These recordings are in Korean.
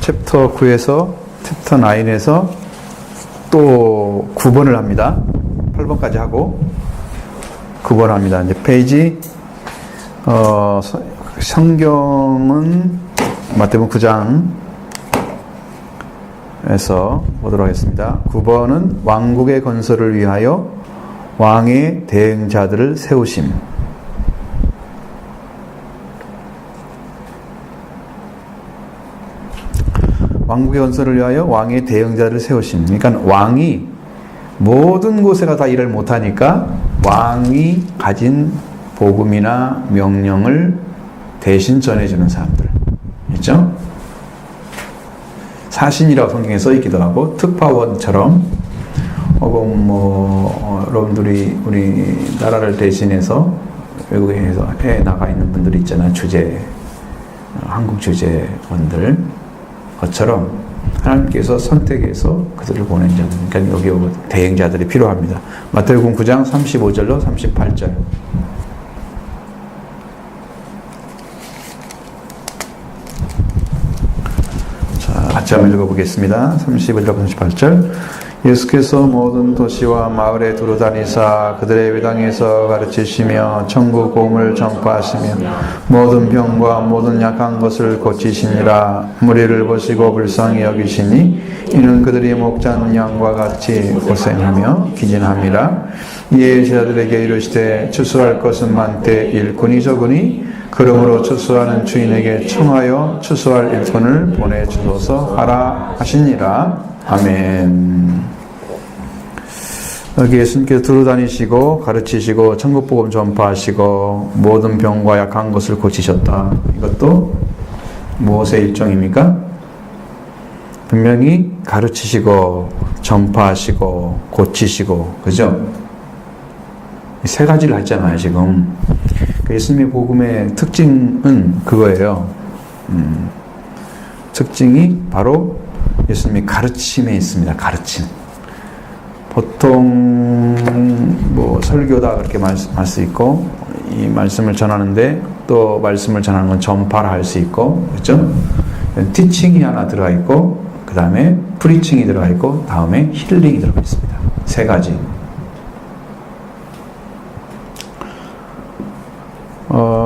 챕터 9에서 챕터 9에서 또 9번을 합니다. 8번까지 하고 9번 합니다. 이제 페이지 성경은 마태복음 9장에서 보도록 하겠습니다. 9번은 왕국의 건설을 위하여 왕의 대행자들을 세우심. 왕국의 건설을 위하여 왕의 대행자를 세우심. 그러니까 왕이 모든 곳에가 다 일을 못하니까 왕이 가진 복음이나 명령을 대신 전해주는 사람들. 있죠? 사신이라고 성경에 써있기도 하고, 특파원처럼, 혹은 여러분들이 우리나라를 대신해서 외국에 나가 있는 분들이 있잖아요. 한국 주재원들. 것처럼 하나님께서 선택해서 그들을 보낸 자들, 그러니까 여기 대행자들이 필요합니다. 마태복음 9장 35절로 38절. 자, 같이 한번 읽어보겠습니다. 35절로 38절. 예수께서 모든 도시와 마을에 두루 다니사 그들의 회당에서 가르치시며 천국 복음을 전파하시며 모든 병과 모든 약한 것을 고치시니라. 무리를 보시고 불쌍히 여기시니 이는 그들이 목자는 양과 같이 고생하며 기진함이라. 이에 제자들에게 이르시되 추수할 것은 많되 일꾼이 적으니 그러므로 추수하는 주인에게 청하여 추수할 일꾼을 보내주소서 하라 하시니라. 아멘. 여기 예수님께서 두루 다니시고 가르치시고 천국복음 전파하시고 모든 병과 약한 것을 고치셨다. 이것도 무엇의 일종입니까? 분명히 가르치시고 전파하시고 고치시고, 그죠? 세 가지를 했잖아요 지금. 예수님의 복음의 특징은 그거예요. 특징이 바로 예수님의 가르침에 있습니다. 가르침. 보통 설교다 그렇게 말할 수 있고, 이 말씀을 전하는데 또 말씀을 전하는 건 전파를 할 수 있고, 그렇죠? 티칭이 하나 들어가 있고, 그 다음에 프리칭이 들어가 있고, 다음에 힐링이 들어가 있습니다. 세 가지.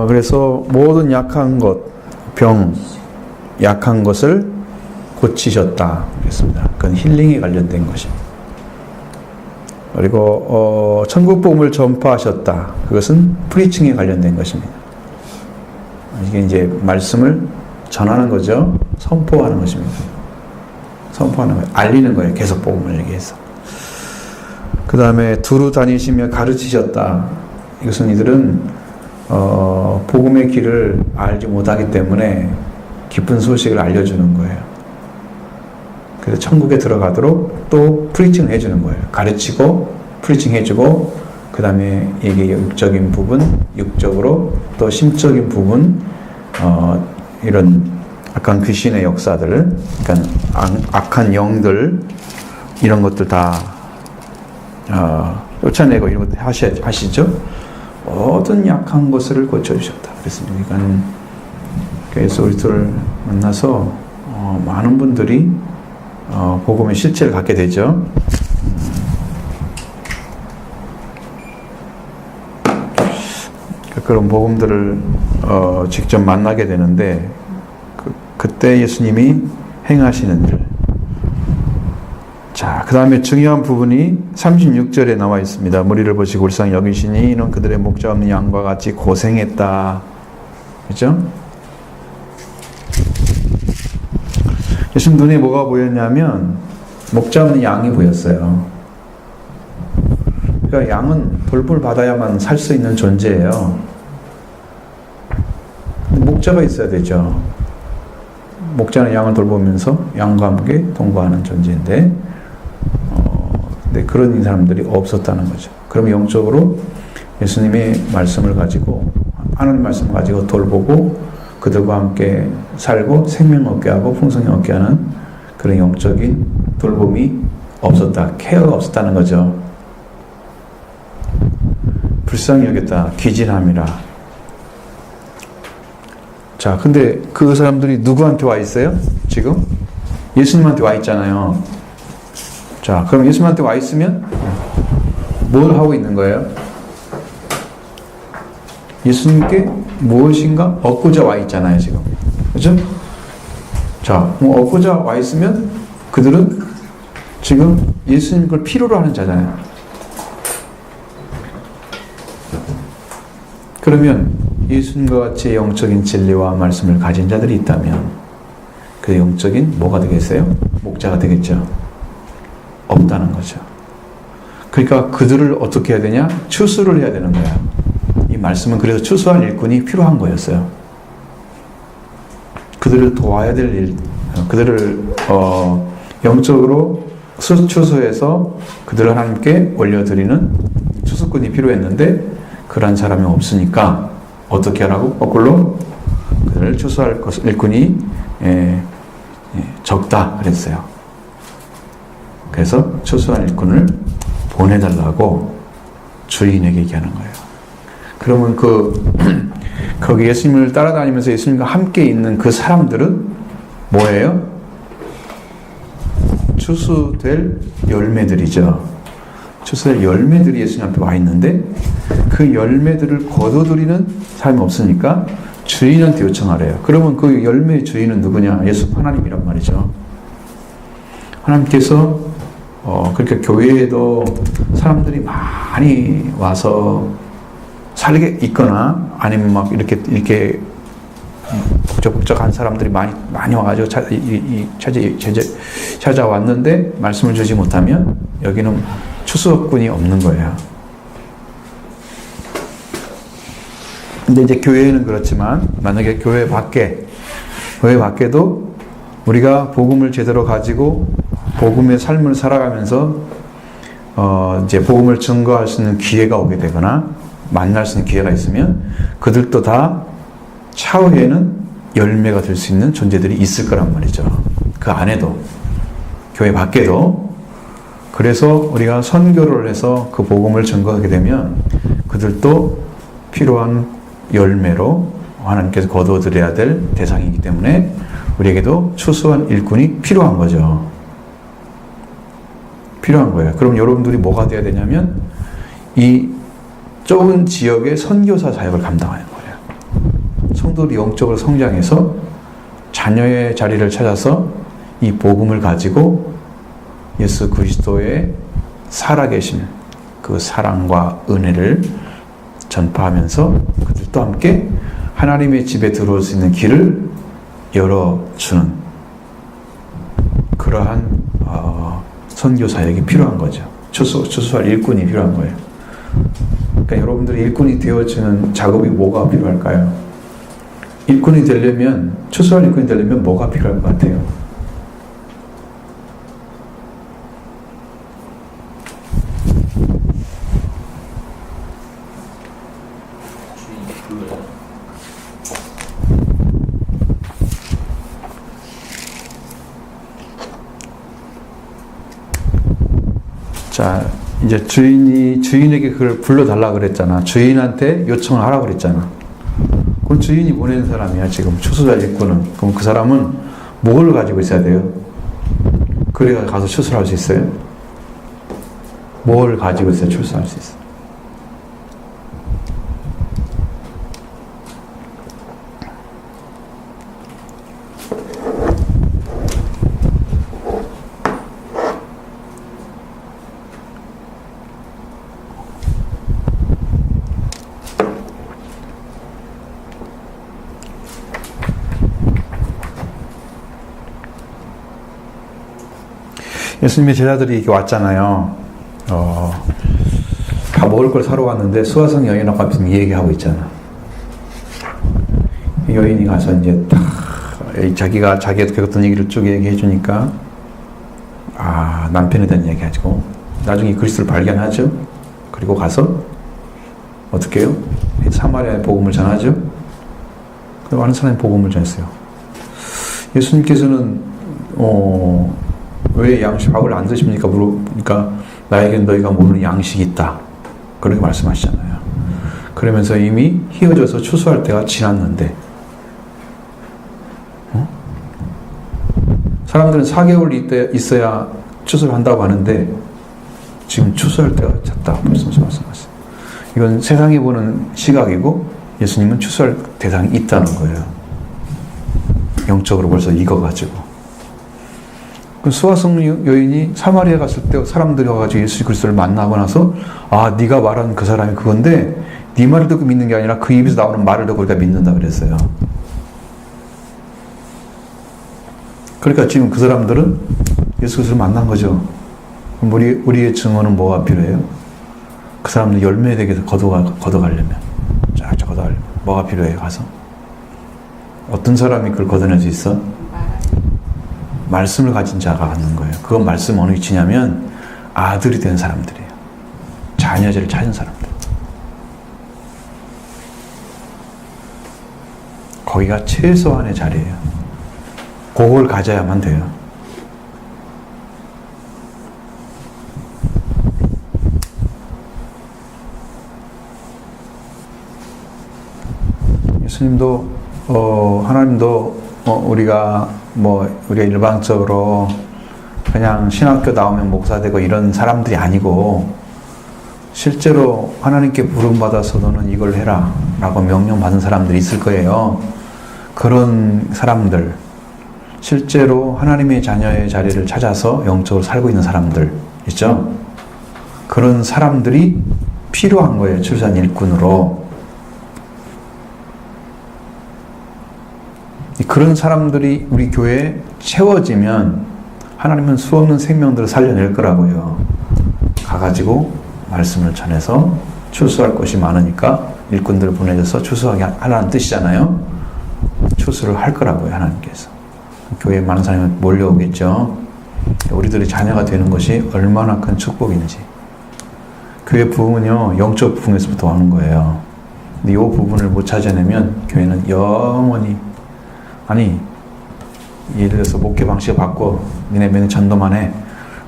그래서 모든 약한 것, 병, 약한 것을 고치셨다 그랬습니다. 그건 힐링에 관련된 것입니다. 그리고 천국 복음을 전파하셨다. 그것은 프리칭에 관련된 것입니다. 이게 이제 말씀을 전하는 거죠. 선포하는 것입니다. 선포하는 거예요. 알리는 거예요. 계속 복음을 얘기해서. 그 다음에 두루 다니시며 가르치셨다. 이것은 이들은 복음의 길을 알지 못하기 때문에 기쁜 소식을 알려주는 거예요. 그래서 천국에 들어가도록 또 프리칭을 해주는 거예요. 가르치고 프리칭 해주고, 그 다음에 이게 육적인 부분, 육적으로 또 심적인 부분, 이런 약간 귀신의 역사들, 그러니까 악한 영들, 이런 것들 다 쫓아내고 이런 것들 하시죠. 모든 약한 것을 고쳐주셨다. 그랬습니다. 그래서 우리들을 만나서 많은 분들이 복음의 실체를 갖게 되죠. 그런 복음들을 직접 만나게 되는데, 그때 예수님이 행하시는 일. 자, 그 다음에 중요한 부분이 36절에 나와 있습니다. 무리를 보시고 불쌍히 여기시니 이는 그들의 목자 없는 양과 같이 고생했다. 그렇죠? 예수님 눈에 뭐가 보였냐면 목자 없는 양이 보였어요. 그러니까 양은 돌볼 받아야만 살 수 있는 존재예요. 목자가 있어야 되죠. 목자는 양을 돌보면서 양과 함께 동거하는 존재인데, 근데 그런 사람들이 없었다는 거죠. 그럼 영적으로 예수님의 말씀을 가지고, 하나님 말씀을 가지고 돌보고 그들과 함께 살고 생명 얻게 하고 풍성히 얻게 하는 그런 영적인 돌봄이 없었다. 케어가 없었다는 거죠. 불쌍히 여겼다. 기진함이라. 자, 근데 그 사람들이 누구한테 와 있어요? 지금? 예수님한테 와 있잖아요. 자, 그럼 예수님한테 와 있으면 뭘 하고 있는 거예요? 예수님께 무엇인가 얻고자 와 있잖아요, 지금. 그죠? 자, 뭐 얻고자 와 있으면 그들은 지금 예수님 걸 필요로 하는 자잖아요. 그러면 예수님과 같이 영적인 진리와 말씀을 가진 자들이 있다면 그 영적인 뭐가 되겠어요? 목자가 되겠죠. 없다는 거죠. 그러니까 그들을 어떻게 해야 되냐? 추수를 해야 되는 거야. 이 말씀은 그래서 추수할 일꾼이 필요한 거였어요. 그들을 도와야 될 일, 그들을 영적으로 추수해서 그들을 하나님께 올려드리는 추수꾼이 필요했는데 그러한 사람이 없으니까 어떻게 하라고? 거꾸로 그들을 추수할 일꾼이 적다 그랬어요. 그래서 추수할 일꾼을 보내달라고 주인에게 얘기하는 거예요. 그러면 거기 예수님을 따라다니면서 예수님과 함께 있는 그 사람들은 뭐예요? 추수될 열매들이죠. 추수될 열매들이 예수님 앞에 와 있는데 그 열매들을 거둬들이는 사람이 없으니까 주인한테 요청하래요. 그러면 그 열매의 주인은 누구냐? 예수 하나님이란 말이죠. 하나님께서 그렇게 교회에도 사람들이 많이 와서 살게 있거나 아니면 막 이렇게 북적북적한 사람들이 많이 와가지고 찾아왔는데 말씀을 주지 못하면 여기는 추수꾼이 없는 거예요. 근데 이제 교회는 그렇지만 만약에 교회 밖에도 우리가 복음을 제대로 가지고 복음의 삶을 살아가면서 이제 복음을 증거할 수 있는 기회가 오게 되거나 만날 수 있는 기회가 있으면 그들도 다 차후에는 열매가 될 수 있는 존재들이 있을 거란 말이죠. 그 안에도 교회 밖에도. 그래서 우리가 선교를 해서 그 복음을 증거하게 되면 그들도 필요한 열매로 하나님께서 거두어드려야 될 대상이기 때문에 우리에게도 추수한 일꾼이 필요한 거죠. 필요한 거예요. 그럼 여러분들이 뭐가 돼야 되냐면 이 좁은 지역의 선교사 사역을 감당하는 거예요. 성도들이 영적으로 성장해서 자녀의 자리를 찾아서 이 복음을 가지고 예수 그리스도의 살아계신 그 사랑과 은혜를 전파하면서 그들도 함께 하나님의 집에 들어올 수 있는 길을 열어주는 그러한 선교 사역이 필요한 거죠. 추수할 일꾼이 필요한 거예요. 그러니까 여러분들이 일꾼이 되어주는 작업이 뭐가 필요할까요? 일꾼이 되려면, 추수할 일꾼이 되려면 뭐가 필요할 것 같아요? 자, 이제 주인에게 그걸 불러달라 그랬잖아. 주인한테 요청을 하라고 그랬잖아. 그럼 주인이 보내는 사람이야, 지금. 추수자 일꾼은. 그럼 그 사람은 뭘 가지고 있어야 돼요? 그래야 가서 추수할 수 있어요? 뭘 가지고 있어야 추수할 수 있어요? 예수님의 제자들이 이렇게 왔잖아요. 다 먹을 걸 사러 왔는데 수화성 여인 앞에서 이 얘기하고 있잖아. 여인이 가서 이제 딱 자기가 겪었던 얘기를 쭉 얘기해 주니까 남편에 대한 얘기 하고 나중에 그리스도를 발견하죠. 그리고 가서 어떻게 해요? 사마리아의 복음을 전하죠. 그리고 많은 사람이 복음을 전했어요. 예수님께서는 왜 밥을 안 드십니까? 물어보니까 나에겐 너희가 모르는 양식이 있다. 그렇게 말씀하시잖아요. 그러면서 이미 휘어져서 추수할 때가 지났는데 사람들은 4개월 있어야 추수를 한다고 하는데 지금 추수할 때가 찼다. 벌써 말씀하셨어요. 이건 세상이 보는 시각이고 예수님은 추수할 대상이 있다는 거예요. 영적으로 벌써 익어가지고. 그 수화성 여인이 사마리아 갔을 때 사람들이 와가지고 예수 그리스도를 만나고 나서 아, 네가 말하는 그 사람이 그건데 네 말을 듣고 믿는 게 아니라 그 입에서 나오는 말을 듣고 우리가 믿는다 그랬어요. 그러니까 지금 그 사람들은 예수 그리스도를 만난 거죠. 그럼 우리의 증언은 뭐가 필요해요? 그 사람들 열매 되게 걷어가려면 쫙쫙 걷어가려면 뭐가 필요해요? 가서 어떤 사람이 그걸 걷어낼 수 있어? 말씀을 가진 자가 갖는 거예요. 그건 말씀 어느 위치냐면 아들이 된 사람들이에요. 자녀제를 찾은 사람들. 거기가 최소한의 자리예요. 그걸 가져야만 돼요. 예수님도 하나님도 우리가 일방적으로 그냥 신학교 나오면 목사 되고 이런 사람들이 아니고 실제로 하나님께 부름받아서 너는 이걸 해라 라고 명령받은 사람들이 있을 거예요. 그런 사람들, 실제로 하나님의 자녀의 자리를 찾아서 영적으로 살고 있는 사람들 있죠? 그런 사람들이 필요한 거예요. 출산 일꾼으로. 그런 사람들이 우리 교회에 채워지면 하나님은 수없는 생명들을 살려낼 거라고요. 가가지고 말씀을 전해서 추수할 것이 많으니까 일꾼들을 보내줘서 추수하게 하라는 뜻이잖아요. 추수를 할 거라고요. 하나님께서. 교회에 많은 사람이 몰려오겠죠. 우리들이 자녀가 되는 것이 얼마나 큰 축복인지. 교회 부흥은요, 영적 부흥에서부터 오는 거예요. 근데 이 부분을 못 찾아내면 교회는 영원히 예를 들어서 목회 방식을 바꿔 니네 맨날 전도만 해.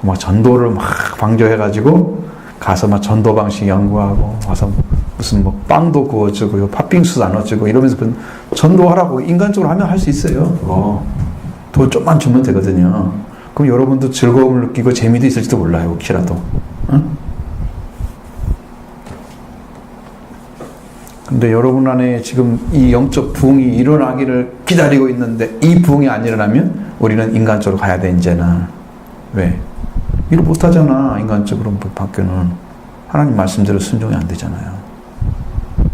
막 전도를 막 방조해가지고 가서 막 전도 방식 연구하고 와서 무슨 빵도 구워주고 팥빙수 나눠주고 이러면서 전도하라고 인간적으로 하면 할 수 있어요. 돈 좀만 주면 되거든요. 그럼 여러분도 즐거움을 느끼고 재미도 있을지도 몰라요. 혹시라도. 응? 근데 여러분 안에 지금 이 영적 부흥이 일어나기를 기다리고 있는데 이 부흥이 안 일어나면 우리는 인간적으로 가야 돼, 이제는. 왜? 일 못하잖아, 인간적으로 밖에는. 하나님 말씀대로 순종이 안 되잖아요.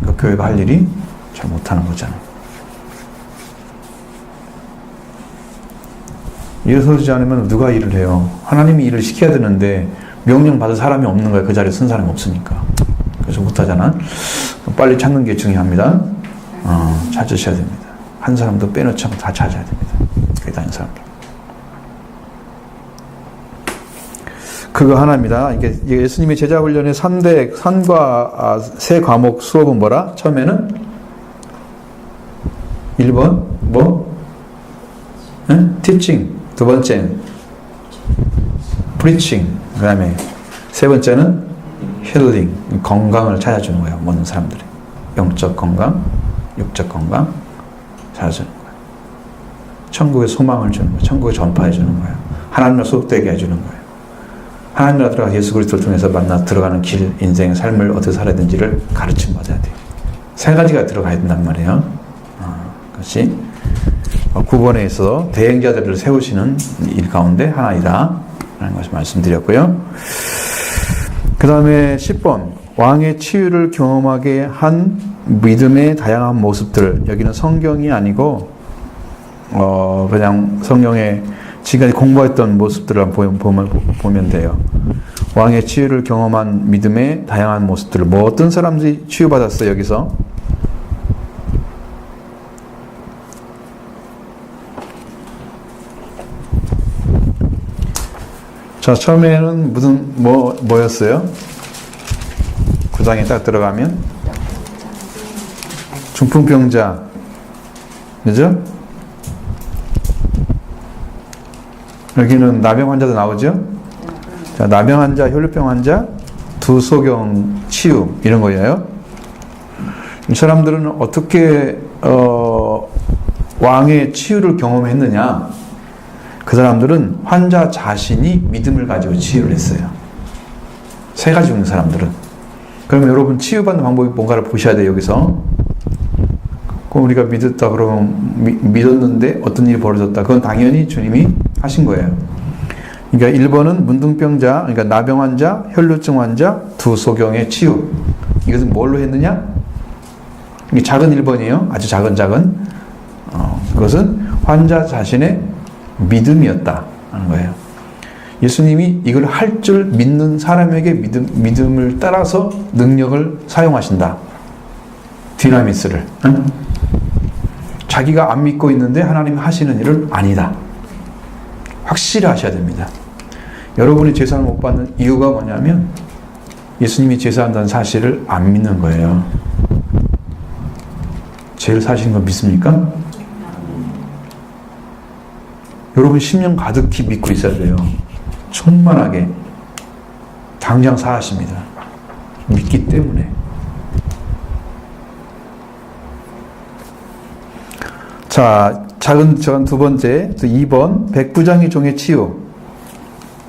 그러니까 교회가 할 일이 잘 못하는 거잖아요. 일어서지 않으면 누가 일을 해요? 하나님이 일을 시켜야 되는데 명령 받을 사람이 없는 거예요. 그 자리에 쓴 사람이 없으니까. 그래서 못하잖아. 빨리 찾는 게 중요합니다. 찾으셔야 됩니다. 한 사람도 빼놓지 않고 다 찾아야 됩니다. 교회 다니는 사람들. 그거 하나입니다. 이게 예수님의 제자 훈련의 3과 세 과목 수업은 뭐라? 처음에는 1번 teaching. 두 번째는 preaching. 그 다음에 세 번째는 힐링, 건강을 찾아주는 거예요. 모든 사람들이. 영적 건강, 육적 건강 찾아주는 거예요. 천국의 소망을 주는 거예요. 천국에 전파해 주는 거예요. 하나님과 소속되게 해주는 거예요. 하나님 나라가 예수 그리스도를 통해서 들어가는 길, 인생의 삶을 어떻게 살아야 되는지를 가르침 받아야 돼요. 세 가지가 들어가야 된단 말이에요. 그것이 9번에 있어서 대행자들을 세우시는 일 가운데 하나이다 라는 것을 말씀드렸고요. 그 다음에 10번 왕의 치유를 경험하게 한 믿음의 다양한 모습들. 여기는 성경이 아니고 그냥 성경에 지금까지 공부했던 모습들을 보면 돼요. 왕의 치유를 경험한 믿음의 다양한 모습들. 어떤 사람들이 치유받았어요 여기서? 자, 처음에는 뭐였어요? 9장에 딱 들어가면 중풍병자, 그죠? 여기는 나병 환자도 나오죠? 자, 나병 환자, 혈류병 환자, 두소경 치유 이런 거예요. 이 사람들은 어떻게 왕의 치유를 경험했느냐? 그 사람들은 환자 자신이 믿음을 가지고 치유를 했어요. 세 가지 종류 사람들은. 그러면 여러분 치유받는 방법이 뭔가를 보셔야 돼요. 여기서 그럼 우리가 믿었다 그러면 믿었는데 어떤 일이 벌어졌다. 그건 당연히 주님이 하신 거예요. 그러니까 1번은 문둥병자, 그러니까 나병 환자, 혈루증 환자, 두 소경의 치유. 이것은 뭘로 했느냐? 이게 작은 1번이에요. 아주 작은. 그것은 환자 자신의 믿음이었다 하는 거예요. 예수님이 이걸 할 줄 믿는 사람에게 믿음을 따라서 능력을 사용하신다. 디나미스를. 응? 자기가 안 믿고 있는데 하나님이 하시는 일은 아니다. 확실히 하셔야 됩니다. 여러분이 제사를 못 받는 이유가 뭐냐면 예수님이 제사한다는 사실을 안 믿는 거예요. 제일 사신 거 믿습니까? 여러분 10년 가득히 믿고 있어야 돼요. 충만하게. 당장 사하십니다. 믿기 때문에. 자, 작은 두 번째, 2번, 백부장의 종의 치유.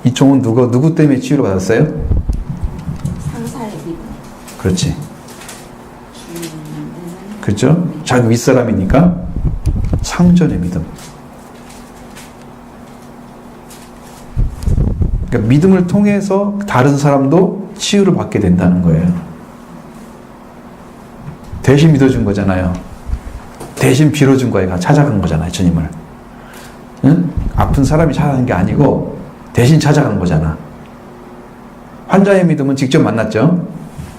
이 종은 누구 때문에 치유를 받았어요? 상사의 믿음. 그렇지. 그렇죠? 자기 윗사람이니까 상전의 믿음. 그러니까 믿음을 통해서 다른 사람도 치유를 받게 된다는 거예요. 대신 믿어준 거잖아요. 대신 빌어준 거예요. 찾아간 거잖아요. 주님을. 응? 아픈 사람이 찾아간 게 아니고 대신 찾아간 거잖아. 환자의 믿음은 직접 만났죠.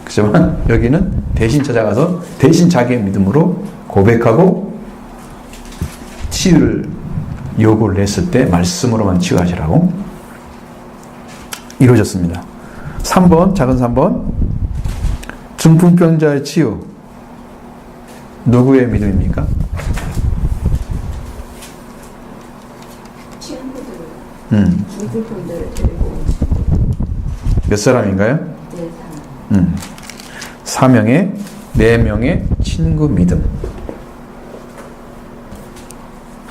그렇지만 여기는 대신 찾아가서 대신 자기의 믿음으로 고백하고 치유를 요구를 했을 때 말씀으로만 치유하시라고 이루어졌습니다. 3번, 작은 3번. 중풍병자의 치유. 누구의 믿음입니까? 친구들, 중풍병자를 데리고 온 친구. 몇 사람인가요? 4사람. 4명의 4명의 친구 믿음.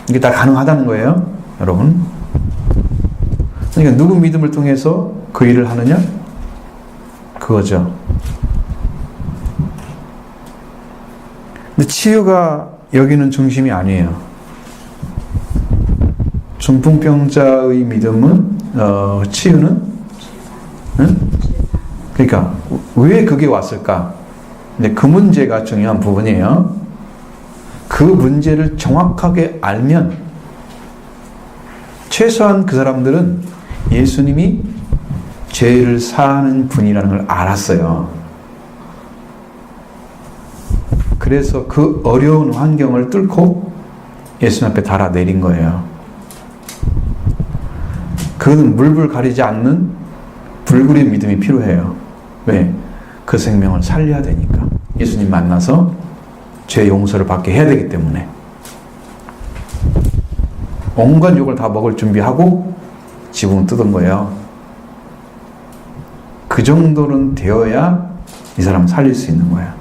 이게 다 가능하다는 거예요, 여러분. 그러니까 누구 믿음을 통해서 그 일을 하느냐? 그거죠. 근데 치유가 여기는 중심이 아니에요. 중풍병자의 믿음은 치유는 응? 그러니까 왜 그게 왔을까? 근데 그 문제가 중요한 부분이에요. 그 문제를 정확하게 알면 최소한 그 사람들은 예수님이 죄를 사하는 분이라는 걸 알았어요. 그래서 그 어려운 환경을 뚫고 예수님 앞에 달아내린 거예요. 그는 물불 가리지 않는 불굴의 믿음이 필요해요. 왜? 그 생명을 살려야 되니까. 예수님 만나서 죄 용서를 받게 해야 되기 때문에. 온갖 욕을 다 먹을 준비하고 지붕을 뜯은 거예요. 그 정도는 되어야 이 사람 살릴 수 있는 거야.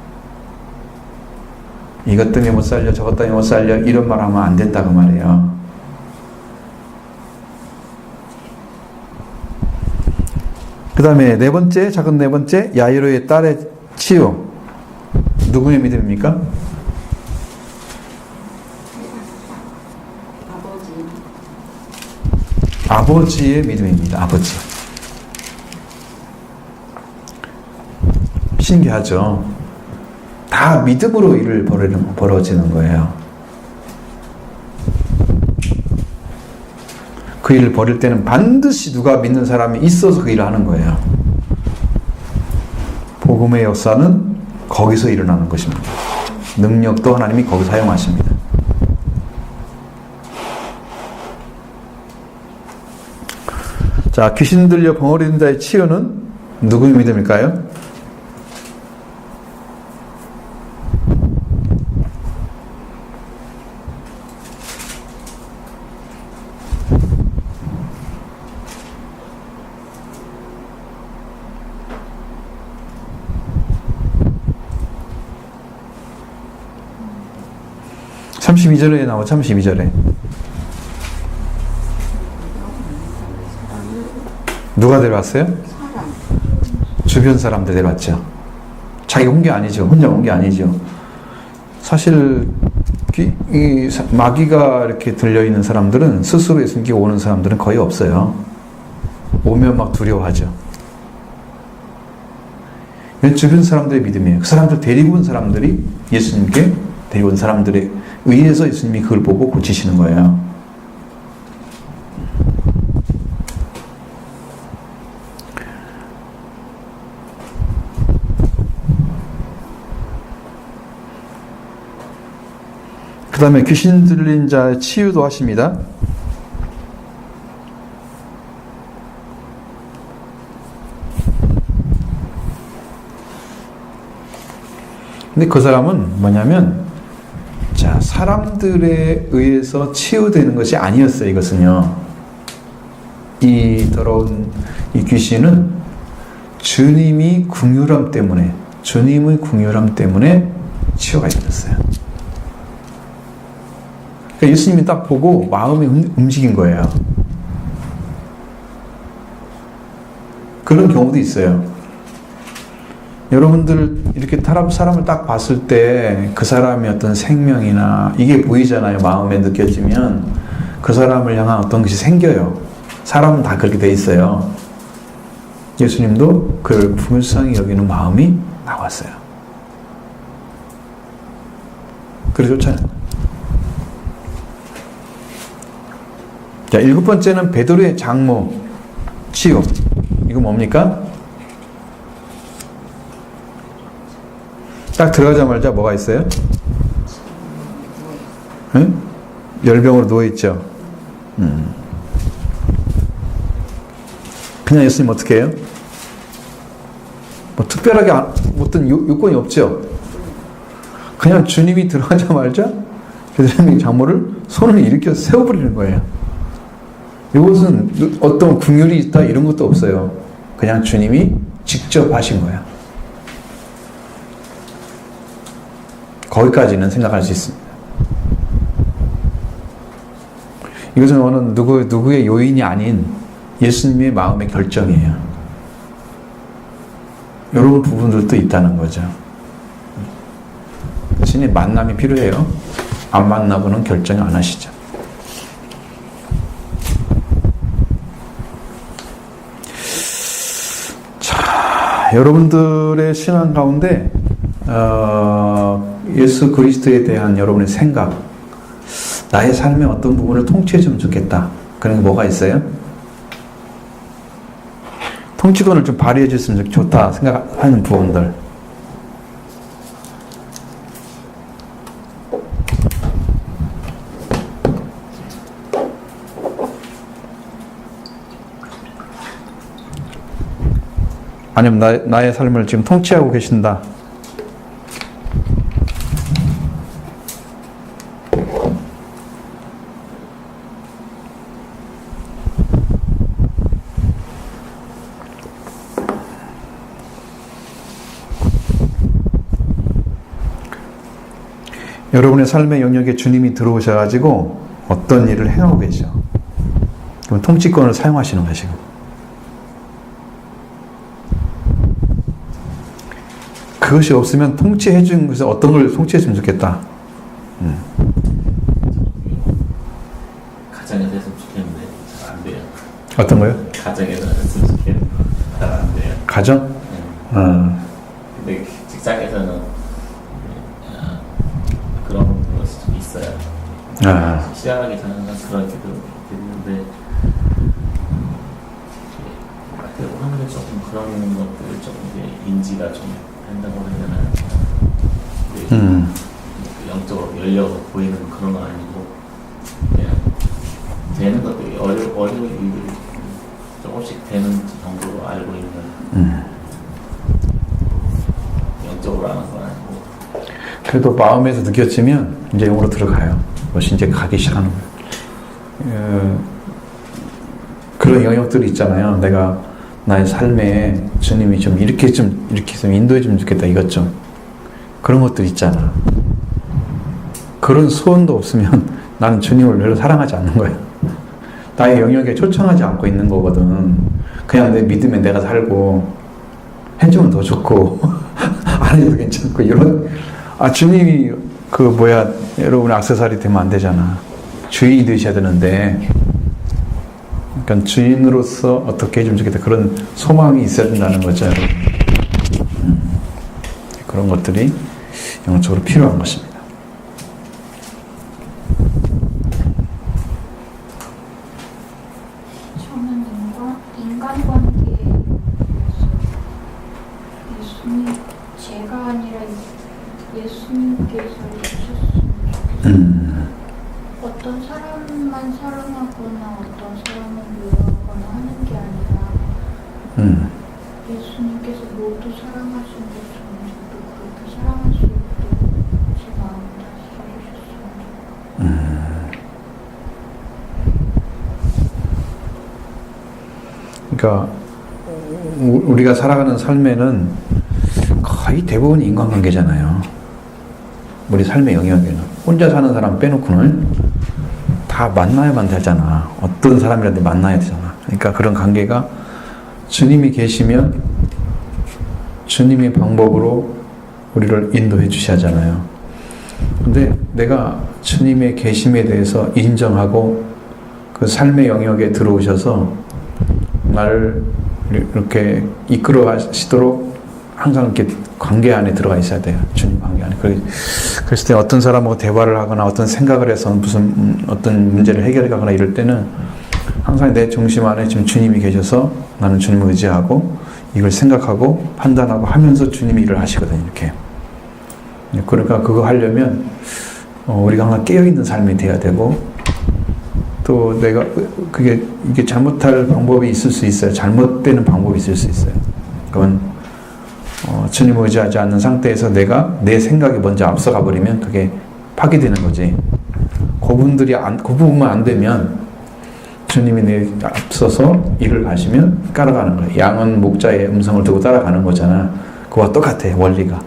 이것 때문에 못 살려, 저것 때문에 못 살려, 이런 말 하면 안 된다고 말이에요. 그 다음에 네 번째, 작은 네 번째, 야이로의 딸의 치유. 누구의 믿음입니까? 아버지의 믿음입니다. 아버지. 신기하죠? 다 믿음으로 일을 벌어지는 거예요. 그 일을 벌일 때는 반드시 누가 믿는 사람이 있어서 그 일을 하는 거예요. 복음의 역사는 거기서 일어나는 것입니다. 능력도 하나님이 거기서 사용하십니다. 자, 귀신 들려 벙어리는 자의 치유는 누구의 믿음일까요? (32절에) 나와. 32절에 누가 데려왔어요? 사람. 주변 사람들 데려왔죠. 자기가 온 게 아니죠. 혼자 온 게 아니죠. 사실 이 마귀가 이렇게 들려있는 사람들은 스스로 예수님께 오는 사람들은 거의 없어요. 오면 막 두려워하죠. 이건 주변 사람들의 믿음이에요. 그 사람들 데리고 온 사람들이 예수님께 데리고 온 사람들에 의해서 예수님이 그걸 보고 고치시는 거예요. 그 다음에 귀신 들린 자의 치유도 하십니다. 근데 그 사람은 뭐냐면, 자, 사람들에 의해서 치유되는 것이 아니었어요, 이것은요. 이 더러운 이 귀신은 주님의 긍휼함 때문에 치유가 되었어요. 그러니까 예수님이 딱 보고 마음이 움직인 거예요. 그런 경우도 있어요. 여러분들 이렇게 사람을 딱 봤을 때 그 사람의 어떤 생명이나 이게 보이잖아요. 마음에 느껴지면 그 사람을 향한 어떤 것이 생겨요. 사람은 다 그렇게 돼 있어요. 예수님도 그를 불쌍히 여기는 마음이 나왔어요. 그래서 쫓아내는 거예요. 자, 7번째는 베드로의 장모 치유. 이거 뭡니까? 딱 들어가자마자 뭐가 있어요? 응? 열병으로 누워있죠. 그냥 예수님 어떻게 해요? 뭐 특별하게 어떤 요건이 없죠. 그냥 주님이 들어가자마자 베드로의 장모를 손을 일으켜 세워버리는 거예요. 이것은 어떤 긍휼이 있다 이런 것도 없어요. 그냥 주님이 직접 하신 거예요. 거기까지는 생각할 수 있습니다. 이것은 어느 누구의 요인이 아닌 예수님의 마음의 결정이에요. 이런 부분들도 있다는 거죠. 신의 만남이 필요해요. 안 만나고는 결정을 안 하시죠. 자, 여러분들의 신앙 가운데 예수 그리스도에 대한 여러분의 생각, 나의 삶의 어떤 부분을 통치해주면 좋겠다. 그런 게 뭐가 있어요? 통치권을 좀 발휘해 줬으면 좋다 생각하는 부분들. 아니면 나의 삶을 지금 통치하고 계신다. 여러분의 삶의 영역에 주님이 들어오셔가지고 어떤 일을 행하고 계셔. 그럼 통치권을 사용하시는 거예요, 지금. 그것이 없으면 통치해주는 것은 어떤 걸 통치해주면 좋겠다. 가정에서 했으면 좋겠는데 잘 안 돼요. 어떤 거요? 가정에서 했으면 좋겠는데 잘 안 돼요. 가정? 근데 직장에서는 그런 것이 좀 있어요. 시작하기 전에는 그런 기도 있는데 하는데 조금 그런 것들 조금 이제 인지가 좀 된다고 해야 되나요? 영적으로 열려 보이는 그런 건 아니고 그냥 되는 것들이 어려운 일들이 조금씩 되는 정도로 알고 있는 영적으로 아는 건 아니고. 그래도 마음에서 느껴지면 이제 영으로 들어가요. 그것이 이제 가기 시작하는 거예요. 그런 영역들이 있잖아요. 내가 나의 삶에 주님이 좀 이렇게 좀 인도해 주면 좋겠다. 이것 좀. 그런 것들 있잖아. 그런 소원도 없으면 나는 주님을 별로 사랑하지 않는 거예요. 나의 영역에 초청하지 않고 있는 거거든. 그냥 내 믿으면 내가 살고 해주면 더 좋고 안 해도 괜찮고 이런 주님이 여러분의 액세서리 되면 안 되잖아. 주인이 되셔야 되는데 그러니까 주인으로서 어떻게 해주면 좋겠다 그런 소망이 있어야 된다는 거죠. 그런 것들이 영적으로 필요한 것입니다. 저는 인간관계에서 예수님, 제가 아니라 예수님께서 해주셨으면 어떤 사람만 사랑하거나 어떤 사람을 미워하거나 하는 게 아니라 예수님께서 모두 사랑하신 것처럼 저도 그렇게 사랑할 수 있도록 제 마음을 다스려 주셨으면 그러니까 우리가 살아가는 삶에는 거의 대부분 인간관계잖아요. 우리 삶의 영역에는 혼자 사는 사람 빼놓고는 다 만나야만 되잖아. 어떤 사람이라도 만나야 되잖아. 그러니까 그런 관계가 주님이 계시면 주님의 방법으로 우리를 인도해 주셔야 하잖아요. 근데 내가 주님의 계심에 대해서 인정하고 그 삶의 영역에 들어오셔서 나를 이렇게 이끌어 가시도록 항상 이렇게 관계 안에 들어가 있어야 돼요. 주님 관계 안에. 그랬을 때 어떤 사람하고 대화를 하거나 어떤 생각을 해서 무슨 어떤 문제를 해결해 가거나 이럴 때는 항상 내 중심 안에 지금 주님이 계셔서 나는 주님을 의지하고 이걸 생각하고 판단하고 하면서 주님이 일을 하시거든요. 이렇게. 그러니까 그거 하려면 우리가 항상 깨어있는 삶이 돼야 되고 또 내가 이게 잘못할 방법이 있을 수 있어요. 잘못되는 방법이 있을 수 있어요. 그건 주님을 의지하지 않는 상태에서 내가 내 생각이 먼저 앞서가 버리면 그게 파괴되는 거지. 그 부분만 안 되면 주님이 내 앞서서 일을 하시면 따라가는 거예요. 양은 목자의 음성을 듣고 따라가는 거잖아. 그거와 똑같아, 원리가.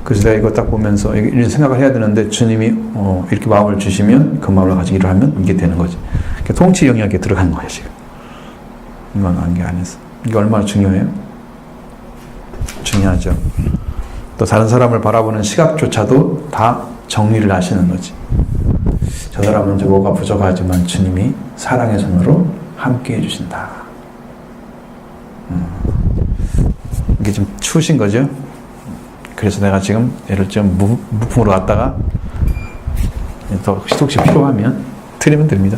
그래서 내가 이거 딱 보면서 이런 생각을 해야 되는데 주님이 이렇게 마음을 주시면 그 마음을 가지고 일을 하면 이게 되는 거지. 그러니까 통치 영역에 들어가는 거야, 지금. 이만 관계 안에서. 이게 얼마나 중요해요? 중요하죠. 또 다른 사람을 바라보는 시각조차도 다 정리를 하시는 거지. 저 사람은 이제 뭐가 부족하지만 주님이 사랑의 손으로 함께 해주신다. 이게 좀 추우신 거죠? 그래서 내가 지금 얘를 좀 무풍으로 갔다가 더 혹시 필요하면 드리면 됩니다.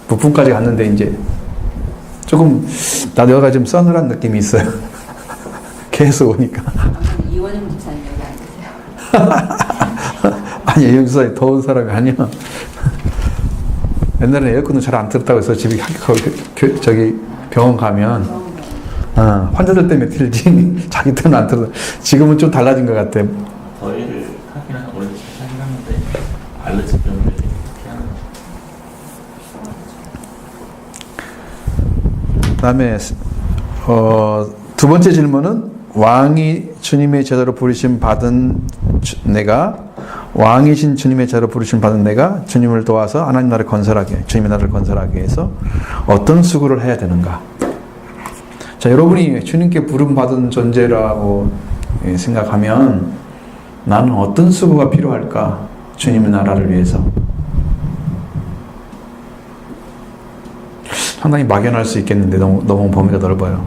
무풍까지 갔는데 이제 조금 나도 여기가 좀 서늘한 느낌이 있어요. 계속 오니까. 이원영 목사님 여기 앉으세요. 아니, 여기서 더운 사람이 아니야. 옛날에는 에어컨도 잘 안 틀었다고 해서 집에 저기 병원 가면 환자들 때문에 틀지 자기 때는 안 틀어. 지금은 좀 달라진 것 같아. 더위를 타긴 원래 잘 타긴 하는데 알러지 병을 이렇게 하는 거죠. 그다음에 두 번째 질문은 왕이 주님의 제자로 부르심 받은 내가 왕이신 주님의 제자로 부르심 받은 내가 주님을 도와서 하나님 나라를 건설하게 주님의 나라를 건설하게 해서 어떤 수고를 해야 되는가? 자, 여러분이 주님께 부름 받은 존재라고 생각하면 나는 어떤 수고가 필요할까? 주님의 나라를 위해서. 상당히 막연할 수 있겠는데 너무 범위가 넓어요.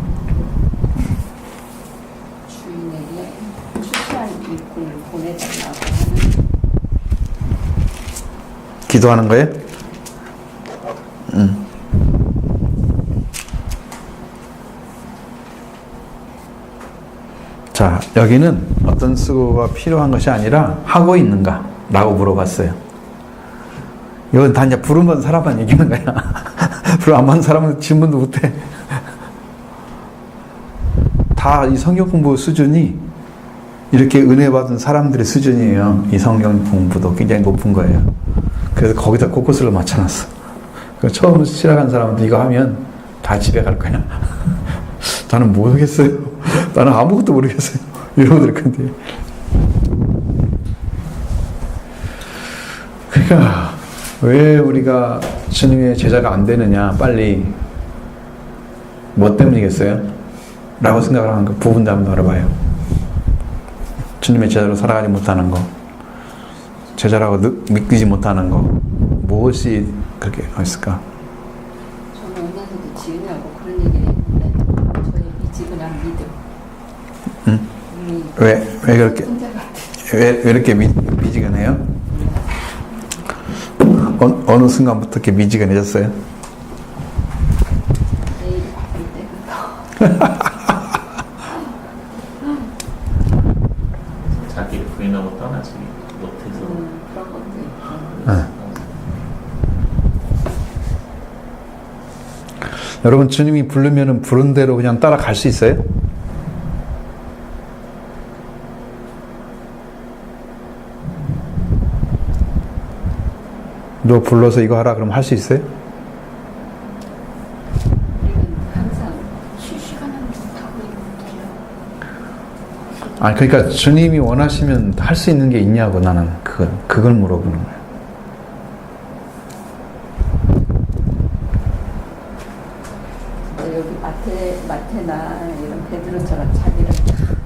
주인에게 추수할 일꾼을 보내달라고 하는 기도하는 거예요? 자, 여기는 어떤 수고가 필요한 것이 아니라 하고 있는가? 라고 물어봤어요. 이건 다 이제 부름 받은 사람만 얘기하는 거야. 부름 안 받은 사람은 질문도 못해. 다 이 성경 공부 수준이 이렇게 은혜 받은 사람들의 수준이에요. 이 성경 공부도 굉장히 높은 거예요. 그래서 거기다 곳곳을 맞춰놨어. 처음 시작한 사람들 이거 하면 다 집에 갈 거야. 나는 모르겠어요. 나는 아무것도 모르겠어요. 이러고 될 건데. 그러니까 왜 우리가 주님의 제자가 안 되느냐? 빨리 뭐 때문이겠어요? 라고 생각을 하는 그 부분도 한번 알아봐요. 주님의 제자로 살아가지 못하는 거, 제자라고 믿기지 못하는 거, 무엇이 그렇게 있을까? 저는 오면서도 지은이하고 그런 얘기를 했는데 저희 미지근한 믿음. 응? 왜 그렇게 혼자 같아. 왜 이렇게 미지근해요? 어느 순간부터 이렇게 미지근해졌어요? 내일 바쁠 때부터. 자기를 부인하고 떠나지 못해서 그런 것도 있고. 네. 여러분, 주님이 부르면은 부른 대로 그냥 따라갈 수 있어요? 너 불러서 이거 하라 그러면 할 수 있어요? 우리는 항상 실시간은 못하고 있는데요. 아니, 그러니까 주님이 원하시면 할 수 있는 게 있냐고 나는 그걸 물어보는 거예요. 근데 여기 마태나 이런 베드로처럼 자기를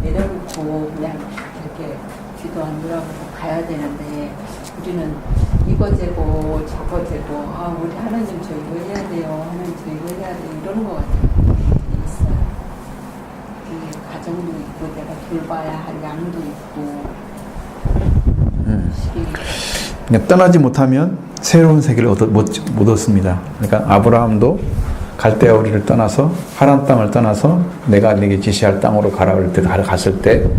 내려놓고 그냥 이렇게 기도 안 들어가고 가야 되는데 우리는 이거 재고 저거 재고 우리 하나님 저 이거 해야 돼요. 하나님 저 이거 해야 돼요. 이러는 것 같아요. 있어요. 이 가정도 있고 내가 돌봐야 할 양도 있고 시기 그냥 떠나지 못하면 새로운 세계를 못 얻습니다. 그러니까 아브라함도 갈대아 우리를 떠나서 하란 땅을 떠나서 내가 네게 지시할 땅으로 가라 그럴 때 갔을 때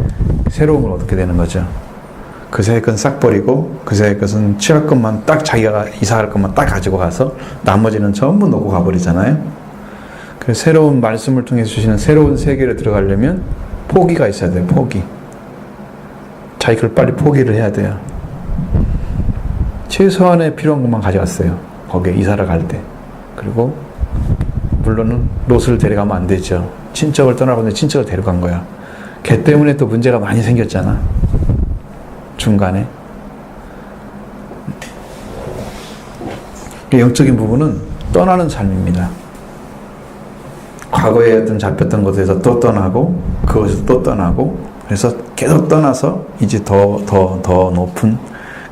새로운 걸 얻게 되는 거죠. 그 새의 건 싹 버리고 그 새의 것은 취할 것만 딱 자기가 이사할 것만 딱 가지고 가서 나머지는 전부 놓고 가버리잖아요. 그래서 새로운 말씀을 통해서 주시는 새로운 세계를 들어가려면 포기가 있어야 돼요. 포기. 자기 걸 빨리 포기를 해야 돼요. 최소한의 필요한 것만 가져갔어요. 거기에 이사를 갈 때. 그리고 물론은 롯을 데려가면 안 되죠. 친척을 떠나가는데 친척을 데려간 거야. 걔 때문에 또 문제가 많이 생겼잖아. 중간에. 영적인 부분은 떠나는 삶입니다. 과거에 어떤 잡혔던 곳에서 또 떠나고 그것에서 또 떠나고 그래서 계속 떠나서 이제 더 높은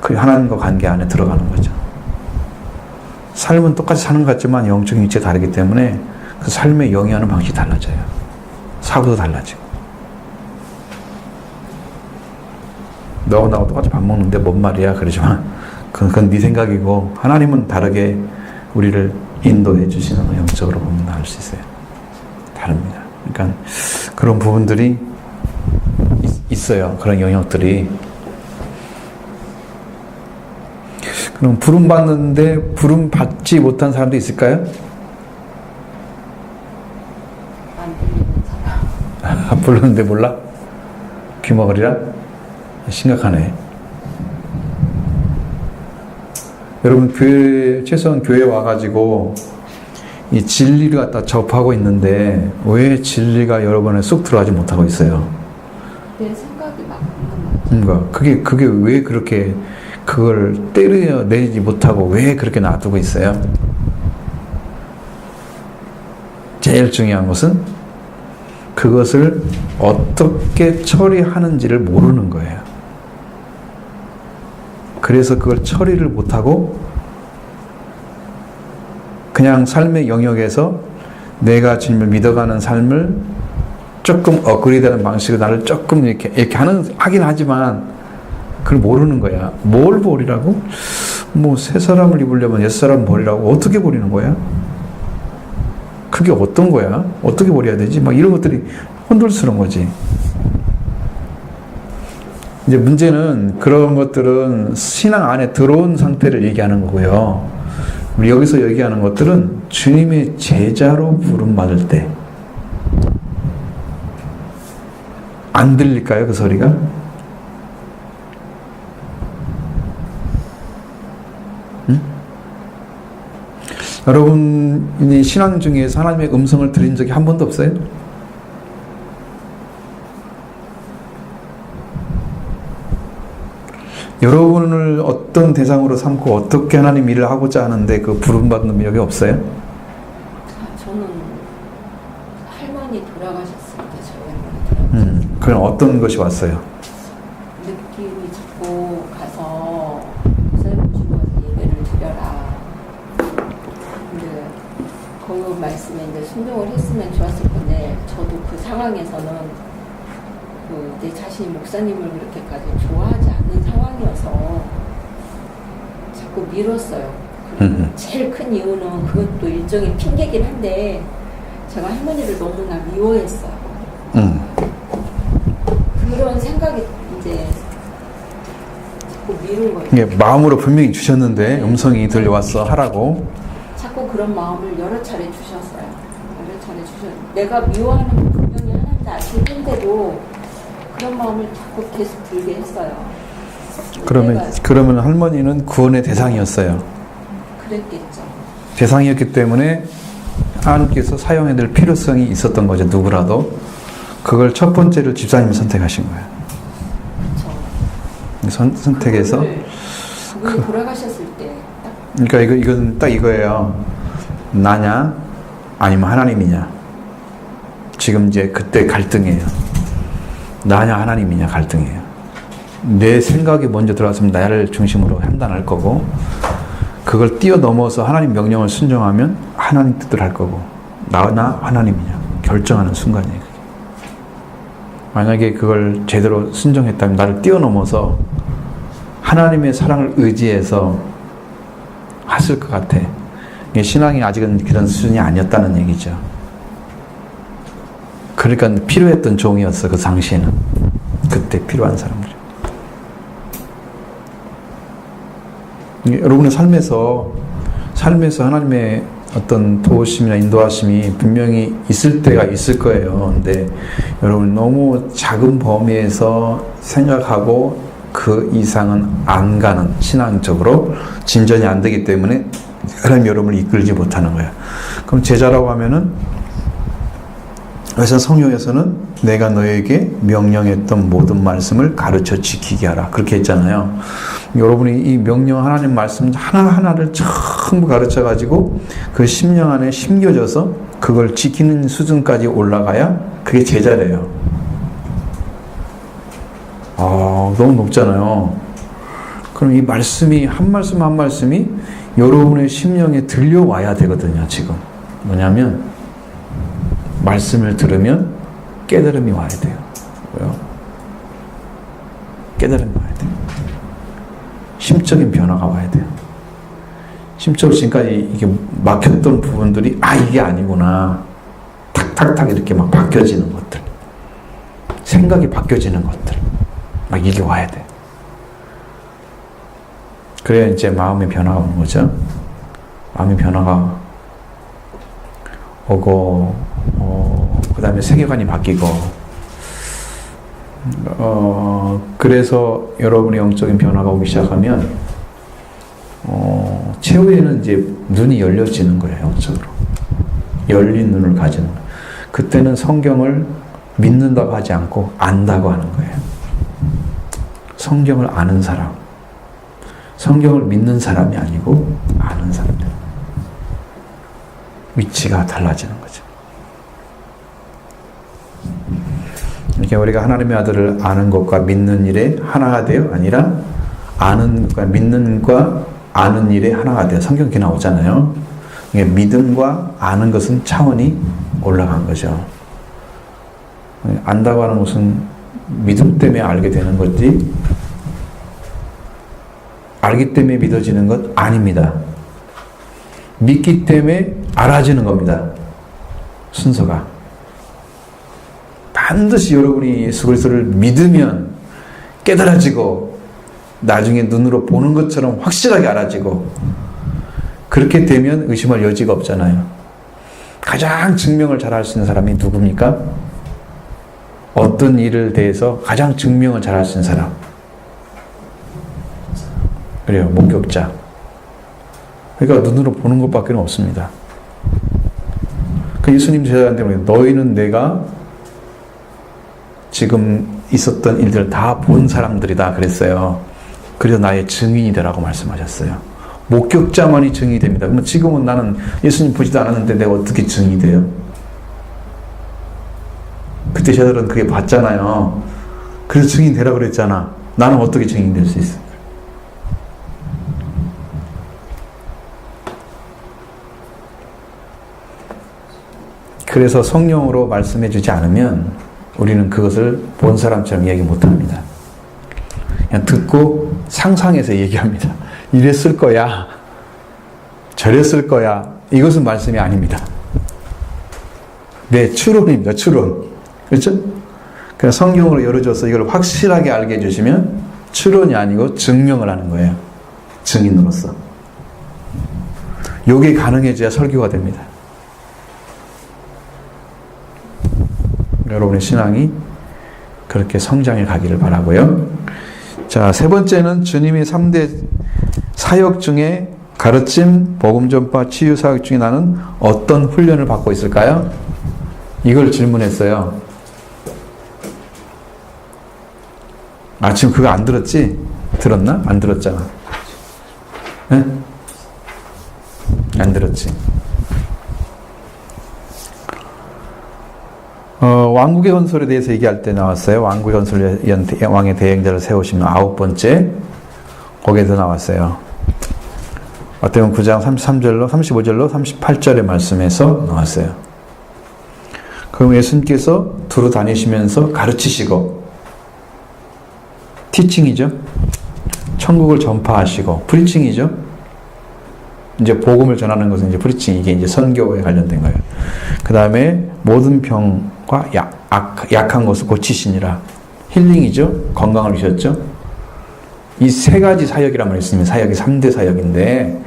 그 하나님과 관계 안에 들어가는 거죠. 삶은 똑같이 사는 것 같지만 영적인 위치가 다르기 때문에 그 삶의 영위하는 방식이 달라져요. 사고도 달라지고. 너하고 나하고 똑같이 밥 먹는데 뭔 말이야 그러지만 그건 네 생각이고 하나님은 다르게 우리를 인도해 주시는 거 영적으로 보면 알 수 있어요. 다릅니다. 그러니까 그런 부분들이 있어요. 그런 영역들이. 그럼 부름 받는데 부름 받지 못한 사람도 있을까요? 안 들리는 사람. 부르는데 몰라? 귀 먹으리라? 심각하네. 여러분 최소한 교회에 와가지고 이 진리를 갖다 접하고 있는데 왜 진리가 여러분에 쏙 들어가지 못하고 있어요? 내 생각이 막 있는 것 같아요. 그러니까 그게 왜 그렇게 그걸 때려내지 못하고 왜 그렇게 놔두고 있어요? 제일 중요한 것은 그것을 어떻게 처리하는지를 모르는 거예요. 그래서 그걸 처리를 못하고 그냥 삶의 영역에서 내가 주님을 믿어가는 삶을 조금 업그레이드하는 방식으로 나를 조금 이렇게 하긴 하지만 그걸 모르는 거야. 뭘 버리라고? 뭐 새 사람을 입으려면 옛 사람 버리라고. 어떻게 버리는 거야? 그게 어떤 거야? 어떻게 버려야 되지? 막 이런 것들이 혼돈스러운 거지. 이제 문제는 그런 것들은 신앙 안에 들어온 상태를 얘기하는 거고요. 우리 여기서 얘기하는 것들은 주님의 제자로 부름받을 때. 안 들릴까요? 그 소리가? 응? 여러분이 신앙 중에서 하나님의 음성을 들은 적이 한 번도 없어요? 여러분을 어떤 대상으로 삼고 어떻게 하나님 일을 하고자 하는데 그 부름받는 적이 없어요? 저는 그럼 어떤 것이 왔어요? 느낌이 자꾸 가서 목사님 모시고 예배를 드려라. 근데 그 말씀에 이제 순종을 했으면 좋았을 건데 저도 그 상황에서는 내 자신이 목사님을 그렇게까지 좋아하지 않는 상황이어서 자꾸 미뤘어요. 그리고 제일 큰 이유는 그것도 일종의 핑계긴 한데 제가 할머니를 너무나 미워했어요. 그런 생각이 이제 자꾸 미룬 거예요. 이게 마음으로 분명히 주셨는데 음성이 들려왔어 하라고. 자꾸 그런 마음을 여러 차례 주셨어요. 여러 차례 내가 미워하는 건 분명히 하나님도 아실 텐데도 그런 마음을 자꾸 계속 들게 했어요. 그러면 할머니는 구원의 대상이었어요. 그랬겠죠. 대상이었기 때문에 하나님께서 사용해야 될 필요성이 있었던 거죠. 누구라도. 그걸 첫 번째로 집사님이 선택하신 거예요. 그렇죠. 선택해서. 그분이 돌아가셨을 때 딱. 그러니까 이건 딱 이거예요. 나냐 아니면 하나님이냐. 지금 이제 그때 갈등이에요. 나냐 하나님이냐 갈등이에요. 내 생각이 먼저 들어왔으면 나를 중심으로 판단할 거고 그걸 뛰어넘어서 하나님 명령을 순종하면 하나님 뜻을 할 거고 나나 하나님이냐 결정하는 순간이에요. 그게. 만약에 그걸 제대로 순종했다면 나를 뛰어넘어서 하나님의 사랑을 의지해서 했을 것 같아. 신앙이 아직은 그런 수준이 아니었다는 얘기죠. 그러니까 필요했던 종이었어. 그 당시에는. 그때 필요한 사람들. 여러분의 삶에서 하나님의 어떤 도우심이나 인도하심이 분명히 있을 때가 있을 거예요. 근데 여러분 너무 작은 범위에서 생각하고 그 이상은 안 가는 신앙적으로 진전이 안 되기 때문에 하나님 여러분을 이끌지 못하는 거예요. 그럼 제자라고 하면은 그래서 성경에서는 내가 너에게 명령했던 모든 말씀을 가르쳐 지키게 하라. 그렇게 했잖아요. 여러분이 이 명령 하나님 말씀 하나하나를 전부 가르쳐 가지고 그 심령 안에 심겨져서 그걸 지키는 수준까지 올라가야 그게 제자래요. 너무 높잖아요. 그럼 이 말씀이 한 말씀 한 말씀이 여러분의 심령에 들려와야 되거든요. 지금 뭐냐면 말씀을 들으면 깨달음이 와야 돼요. 왜요? 깨달음이 와야 돼요. 심적인 변화가 와야 돼요. 심적으로 지금까지 이게 막혔던 부분들이 이게 아니구나. 탁탁탁 이렇게 막 바뀌어지는 것들. 생각이 바뀌어지는 것들. 막 이게 와야 돼. 그래야 이제 마음의 변화가 오는 거죠. 마음의 변화가 오고 그 다음에 세계관이 바뀌고 그래서 여러분의 영적인 변화가 오기 시작하면 최후에는 이제 눈이 열려지는 거예요. 영적으로 열린 눈을 가지는 거예요. 그때는 성경을 믿는다고 하지 않고 안다고 하는 거예요. 성경을 아는 사람, 성경을 믿는 사람이 아니고 아는 사람들. 위치가 달라지는 거죠. 이렇게 우리가 하나님의 아들을 아는 것과 믿는 일에 하나가 되어 아니라 아는 것과 믿는과 아는 일에 하나가 되어 성경 이렇게 나오잖아요. 이게 믿음과 아는 것은 차원이 올라간 거죠. 안다고 하는 것은 믿음 때문에 알게 되는 거지 알기 때문에 믿어지는 것 아닙니다. 믿기 때문에 알아지는 겁니다. 순서가. 반드시 여러분이 예수 그리스도를 믿으면 깨달아지고 나중에 눈으로 보는 것처럼 확실하게 알아지고 그렇게 되면 의심할 여지가 없잖아요. 가장 증명을 잘 할 수 있는 사람이 누굽니까? 어떤 일을 대해서 가장 증명을 잘 할 수 있는 사람. 그래요. 목격자. 그러니까 눈으로 보는 것밖에 없습니다. 그 예수님 제자한테 너희는 내가 지금 있었던 일들을 다 본 사람들이다 그랬어요. 그래서 나의 증인이 되라고 말씀하셨어요. 목격자만이 증인이 됩니다. 그러면 지금은 나는 예수님 보지도 않았는데 내가 어떻게 증인이 돼요? 그때 저들은 그게 봤잖아요. 그래서 증인 되라 그랬잖아. 나는 어떻게 증인 될 수 있어? 그래서 성령으로 말씀해 주지 않으면 우리는 그것을 본 사람처럼 얘기 못 합니다. 그냥 듣고 상상해서 얘기합니다. 이랬을 거야. 저랬을 거야. 이것은 말씀이 아닙니다. 네, 추론입니다. 추론. 그렇죠? 그냥 성경으로 열어줘서 이걸 확실하게 알게 해주시면 추론이 아니고 증명을 하는 거예요. 증인으로서. 요게 가능해져야 설교가 됩니다. 여러분의 신앙이 그렇게 성장해 가기를 바라고요. 자, 세 번째는 주님의 3대 사역 중에 가르침, 복음 전파, 치유 사역 중에 나는 어떤 훈련을 받고 있을까요? 이걸 질문했어요. 아, 지금 그거 안 들었지? 들었나? 안 들었잖아. 네? 안 들었지. 왕국의 건설에 대해서 얘기할 때 나왔어요. 왕국의 건설 왕의 대행자를 세우시면 9번째. 거기에도 나왔어요. 마태복음 9장 33절로 35절로 38절의 말씀에서 나왔어요. 그럼 예수님께서 두루 다니시면서 가르치시고 티칭이죠. 천국을 전파하시고 프리칭이죠. 이제 복음을 전하는 것은 이제 프리칭, 이게 이제 선교에 관련된 거예요. 그 다음에 모든 병과 약한 것을 고치시니라. 힐링이죠. 건강을 주셨죠. 이 세 가지 사역이란 말이 있으면 사역이 3대 사역인데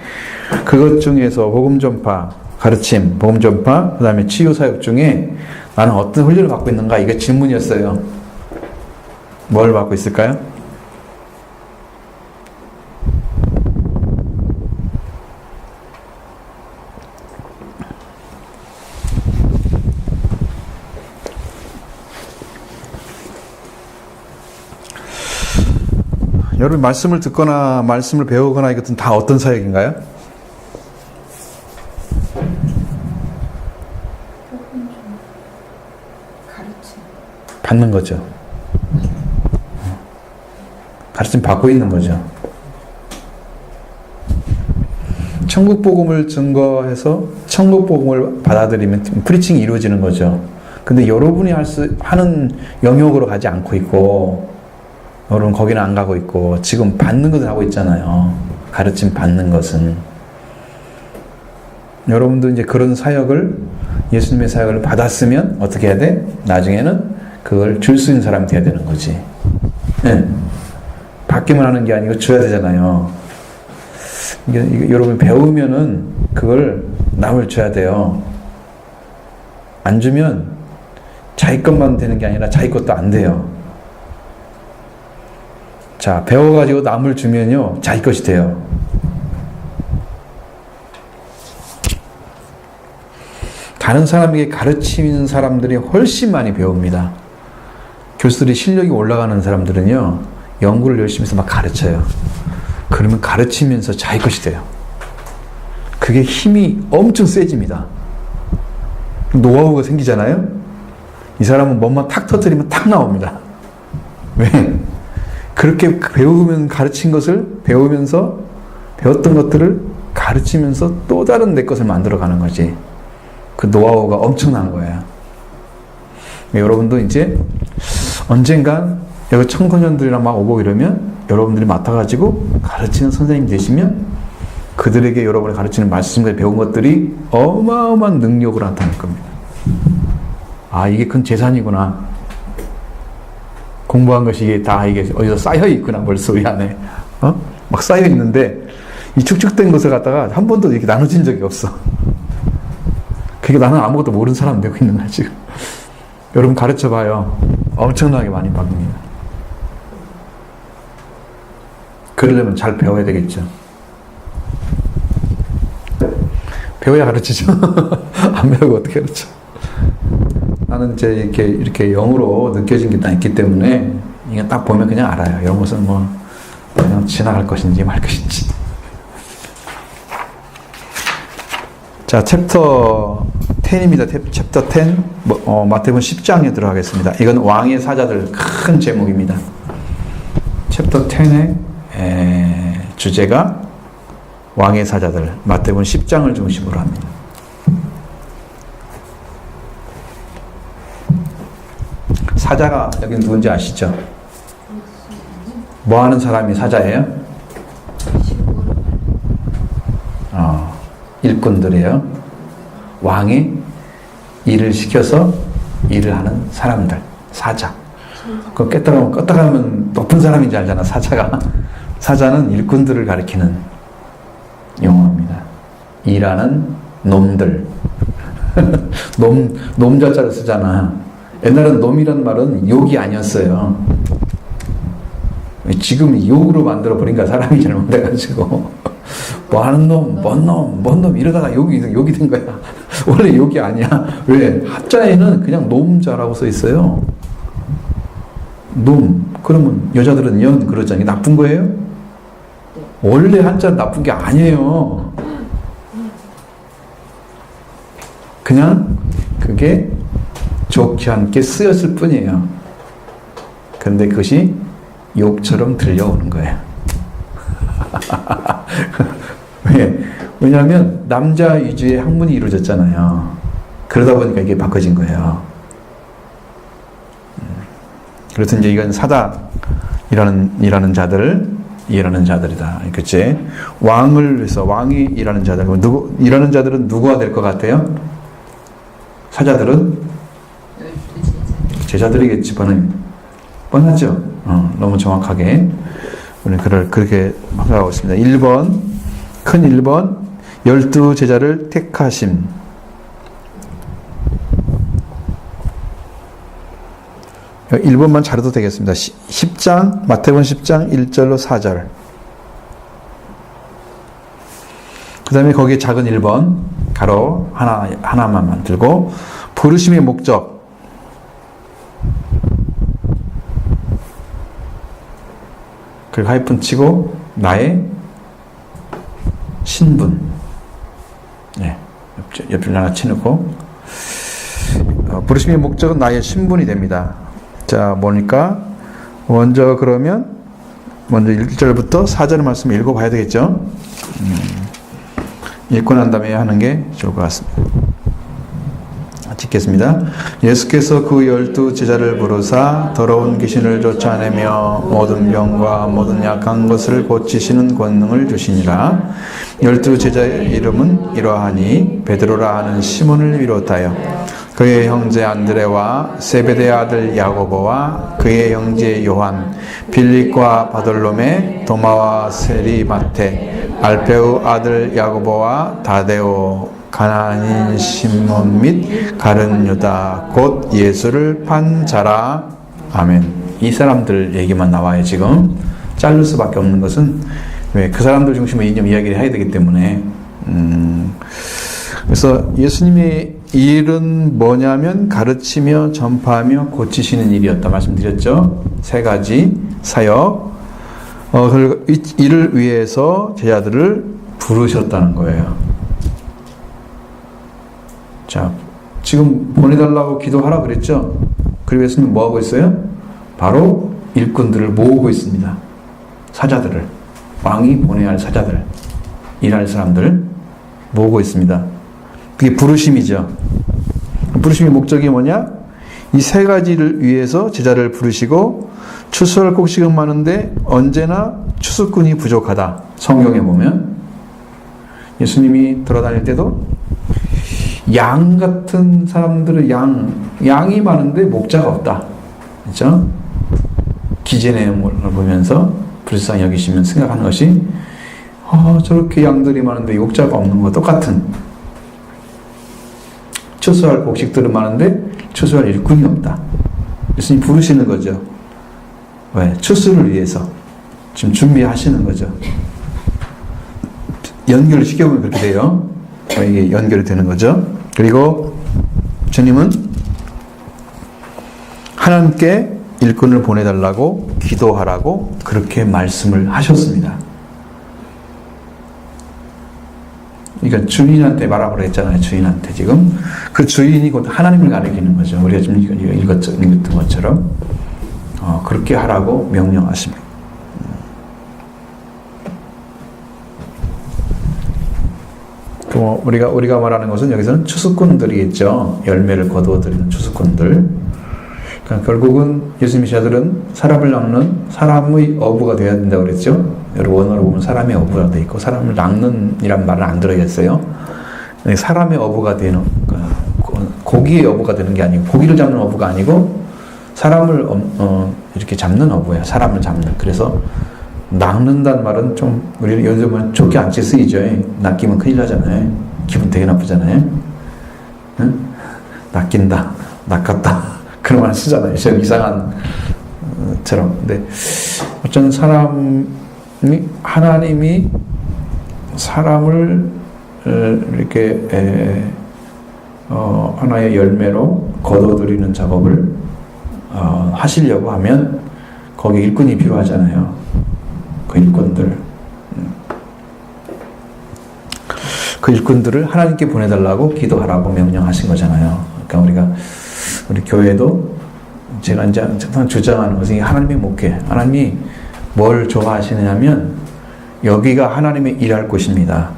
그것 중에서 복음 전파, 가르침, 복음 전파, 그 다음에 치유 사역 중에 나는 어떤 훈련을 받고 있는가? 이게 질문이었어요. 뭘 받고 있을까요? 여러분 말씀을 듣거나 말씀을 배우거나 이것은 다 어떤 사역인가요? 가르침. 받는 거죠. 가르침 받고 있는 거죠. 천국 복음을 증거해서 천국 복음을 받아들이면 프리칭이 이루어지는 거죠. 근데 여러분이 하는 영역으로 가지 않고 있고 여러분 거기는 안 가고 있고 지금 받는 것을 하고 있잖아요. 가르침 받는 것은. 여러분도 이제 그런 사역을 예수님의 사역을 받았으면 어떻게 해야 돼? 나중에는 그걸 줄 수 있는 사람이 돼야 되는 거지. 네. 받기만 하는 게 아니고 줘야 되잖아요. 이게 여러분 배우면은 그걸 남을 줘야 돼요. 안 주면 자기 것만 되는 게 아니라 자기 것도 안 돼요. 자, 배워가지고 남을 주면요, 자기 것이 돼요. 다른 사람에게 가르치는 사람들이 훨씬 많이 배웁니다. 교수들이 실력이 올라가는 사람들은요, 연구를 열심히 해서 막 가르쳐요. 그러면 가르치면서 자기 것이 돼요. 그게 힘이 엄청 세집니다. 노하우가 생기잖아요? 이 사람은 뭐만 탁 터뜨리면 탁 나옵니다. 왜? 그렇게 배우면 가르친 것을 배우면서 배웠던 것들을 가르치면서 또 다른 내 것을 만들어가는 거지. 그 노하우가 엄청난 거예요. 여러분도 이제 언젠간 여기 청소년들이랑 막 오고 이러면 여러분들이 맡아가지고 가르치는 선생님 되시면 그들에게 여러분이 가르치는 말씀을 배운 것들이 어마어마한 능력을 나타낼 겁니다. 아, 이게 큰 재산이구나. 공부한 것이 이게 다 이게 어디서 쌓여 있구나 벌써 이 안에 막 쌓여 있는데 이 축축된 것을 갖다가 한 번도 이렇게 나눠진 적이 없어. 그게 나는 아무것도 모르는 사람 되고 있는 거야 지금. 여러분 가르쳐 봐요. 엄청나게 많이 받습니다. 그러려면 잘 배워야 되겠죠. 배워야 가르치죠. 안 배우고 어떻게 가르쳐? 나는 이제 이렇게 영으로 느껴진 게 다 있기 때문에 이게 딱 보면 그냥 알아요. 이런 것은 뭐 그냥 지나갈 것인지 말 것인지. 자, 챕터 10입니다. 챕터 10, 마태복음 10장에 들어가겠습니다. 이건 왕의 사자들 큰 제목입니다. 챕터 10의 주제가 왕의 사자들, 마태복음 10장을 중심으로 합니다. 사자가 여기 누군지 아시죠? 뭐 하는 사람이 사자예요? 일꾼들이에요. 왕이 일을 시켜서 일을 하는 사람들, 사자. 그거 껐다가면 높은 사람인 줄 알잖아, 사자가. 사자는 일꾼들을 가리키는 용어입니다. 일하는 놈들. 놈자자를 쓰잖아. 옛날엔 놈이란 말은 욕이 아니었어요. 지금 욕으로 만들어버린가, 사람이 잘못해가지고. 뭐 하는 놈, 뭔 놈, 이러다가 욕이 된 거야. 원래 욕이 아니야. 왜? 한자에는 그냥 놈자라고 써 있어요. 놈. 그러면 여자들은 연 그러잖아요. 나쁜 거예요? 원래 한자는 나쁜 게 아니에요. 그냥 그게 좋지 않게 쓰였을 뿐이에요. 그런데 그것이 욕처럼 들려오는 거예요. 왜냐하면 남자 위주의 학문이 이루어졌잖아요. 그러다 보니까 이게 바꿔진 거예요. 그래서 이제 이건 사다 일하는 자들이다. 그치? 왕을 위해서 왕이 일하는 자들. 일하는 자들은 누구가 될 것 같아요? 사자들은 제자들이겠지. 뻔하죠. 너무 정확하게 우리 그렇게 생각하고 있습니다. 1번, 큰 1번, 12 제자를 택하심. 여기 1번만 잘해도 되겠습니다. 10장, 마태복음 10장 1절로 4절. 그 다음에 거기에 작은 1번, 가로 하나만 만들고, 부르심의 목적. 그리고 하이픈 치고, 나의 신분. 네, 옆줄 하나 치놓고, 부르심의 목적은 나의 신분이 됩니다. 자, 뭐니까? 먼저 1절부터 4절 말씀 읽어봐야 되겠죠? 읽고 난 다음에 하는 게 좋을 것 같습니다. 찍겠습니다. 예수께서 그 12 제자를 부르사 더러운 귀신을 쫓아내며 모든 병과 모든 약한 것을 고치시는 권능을 주시니라. 12 제자의 이름은 이러하니 베드로라 하는 시몬을 비롯하여 그의 형제 안드레와 세베대의 아들 야고보와 그의 형제 요한, 빌립과 바돌로메, 도마와 세리마테, 알페우 아들 야고보와 다데오, 가나안인 시몬 및 가룟 유다, 곧 예수를 판 자라. 아멘. 이 사람들 얘기만 나와요. 지금 자를 수밖에 없는 것은 왜? 그 사람들 중심으로 이야기를 해야 되기 때문에. 그래서 예수님의 일은 뭐냐면 가르치며 전파하며 고치시는 일이었다 말씀드렸죠. 3가지 사역. 그리고 이를 위해서 제자들을 부르셨다는 거예요. 자, 지금 보내달라고 기도하라 그랬죠. 그리고 예수님 뭐 하고 있어요? 바로 일꾼들을 모으고 있습니다. 사자들을, 왕이 보내야 할 사자들, 일할 사람들 모으고 있습니다. 그게 부르심이죠. 부르심의 목적이 뭐냐? 이 3가지를 위해서 제자를 부르시고, 추수할 곡식은 많은데 언제나 추수꾼이 부족하다. 성경에 보면 예수님이 돌아다닐 때도 양 같은 사람들은 양이 많은데 목자가 없다. 그렇죠? 기재 내용을 보면서 불쌍히 여기시면 생각하는 것이 저렇게 양들이 많은데 목자가 없는 거 똑같은, 추수할 곡식들은 많은데 추수할 일꾼이 없다. 예수님 부르시는 거죠. 왜? 추수를 위해서 지금 준비하시는 거죠. 연결을 시켜보면 그렇게 돼요. 이게 연결이 되는 거죠. 그리고 주님은 하나님께 일꾼을 보내달라고 기도하라고 그렇게 말씀을 하셨습니다. 그러니까 주인한테 말하라고 했잖아요. 주인한테 지금 그 주인이 곧 하나님을 가리키는 거죠. 우리가 지금 읽었던 것처럼 그렇게 하라고 명령하십니다. 우리가 말하는 것은 여기서는 추수꾼들이겠죠. 열매를 거두어들이는 추수꾼들. 그러니까 결국은 예수님의 제자들은 사람을 낚는 사람의 어부가 되어야 된다고 그랬죠. 여러분 원어로 보면 사람의 어부가 되어 있고 사람을 낚는 이란 말은 안 들어있어요. 사람의 어부가 되는 고기의 어부가 되는 게 아니고 고기를 잡는 어부가 아니고 사람을 이렇게 잡는 어부예요. 사람을 잡는. 그래서 낚는다는 말은 좀 우리 요즘은 좋게 안 쓰이죠. 낚이면 큰일 나잖아요. 기분 되게 나쁘잖아요. 응? 낚인다, 낚았다 그런 말 쓰잖아요. 좀 이상한 처럼. 근데 어떤 하나님이 사람을 이렇게 하나의 열매로 거둬들이는 작업을 하시려고 하면 거기 일꾼이 필요하잖아요. 그 일꾼들. 그 일꾼들을 하나님께 보내달라고 기도하라고 명령하신 거잖아요. 그러니까 우리 교회도 제가 이제 항상 주장하는 것은 하나님의 목회. 하나님이 뭘 좋아하시느냐면 여기가 하나님의 일할 곳입니다.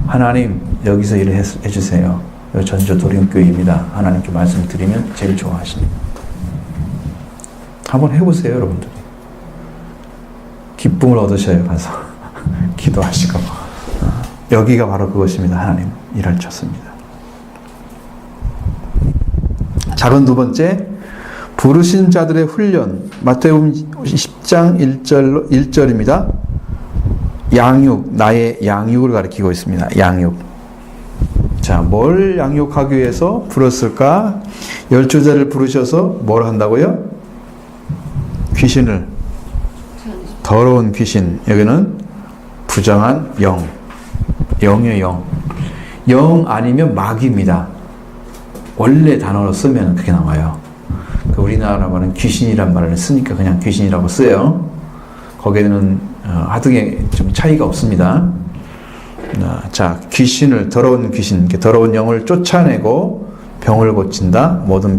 하나님 여기서 일을 해주세요. 여기 전주 도림교회입니다. 하나님께 말씀드리면 제일 좋아하십니다. 한번 해보세요, 여러분들. 기쁨을 얻으셔요. 가서 기도하시고 여기가 바로 그것입니다. 하나님 일할 쳤습니다. 작은 두 번째, 부르신 자들의 훈련. 마태복음 10장 1절입니다. 양육, 나의 양육을 가리키고 있습니다. 양육. 자, 뭘 양육하기 위해서 불렀을까? 열조자를 부르셔서 뭘 한다고요? 귀신을, 더러운 귀신. 여기는 부정한 영, 영의 영. 영 아니면 마귀입니다. 원래 단어로 쓰면 그렇게 나와요. 우리나라 말은 귀신이란 말을 쓰니까 그냥 귀신이라고 써요. 거기에는 하등에 좀 차이가 없습니다. 자, 귀신을, 더러운 귀신, 더러운 영을 쫓아내고 병을 고친다. 모든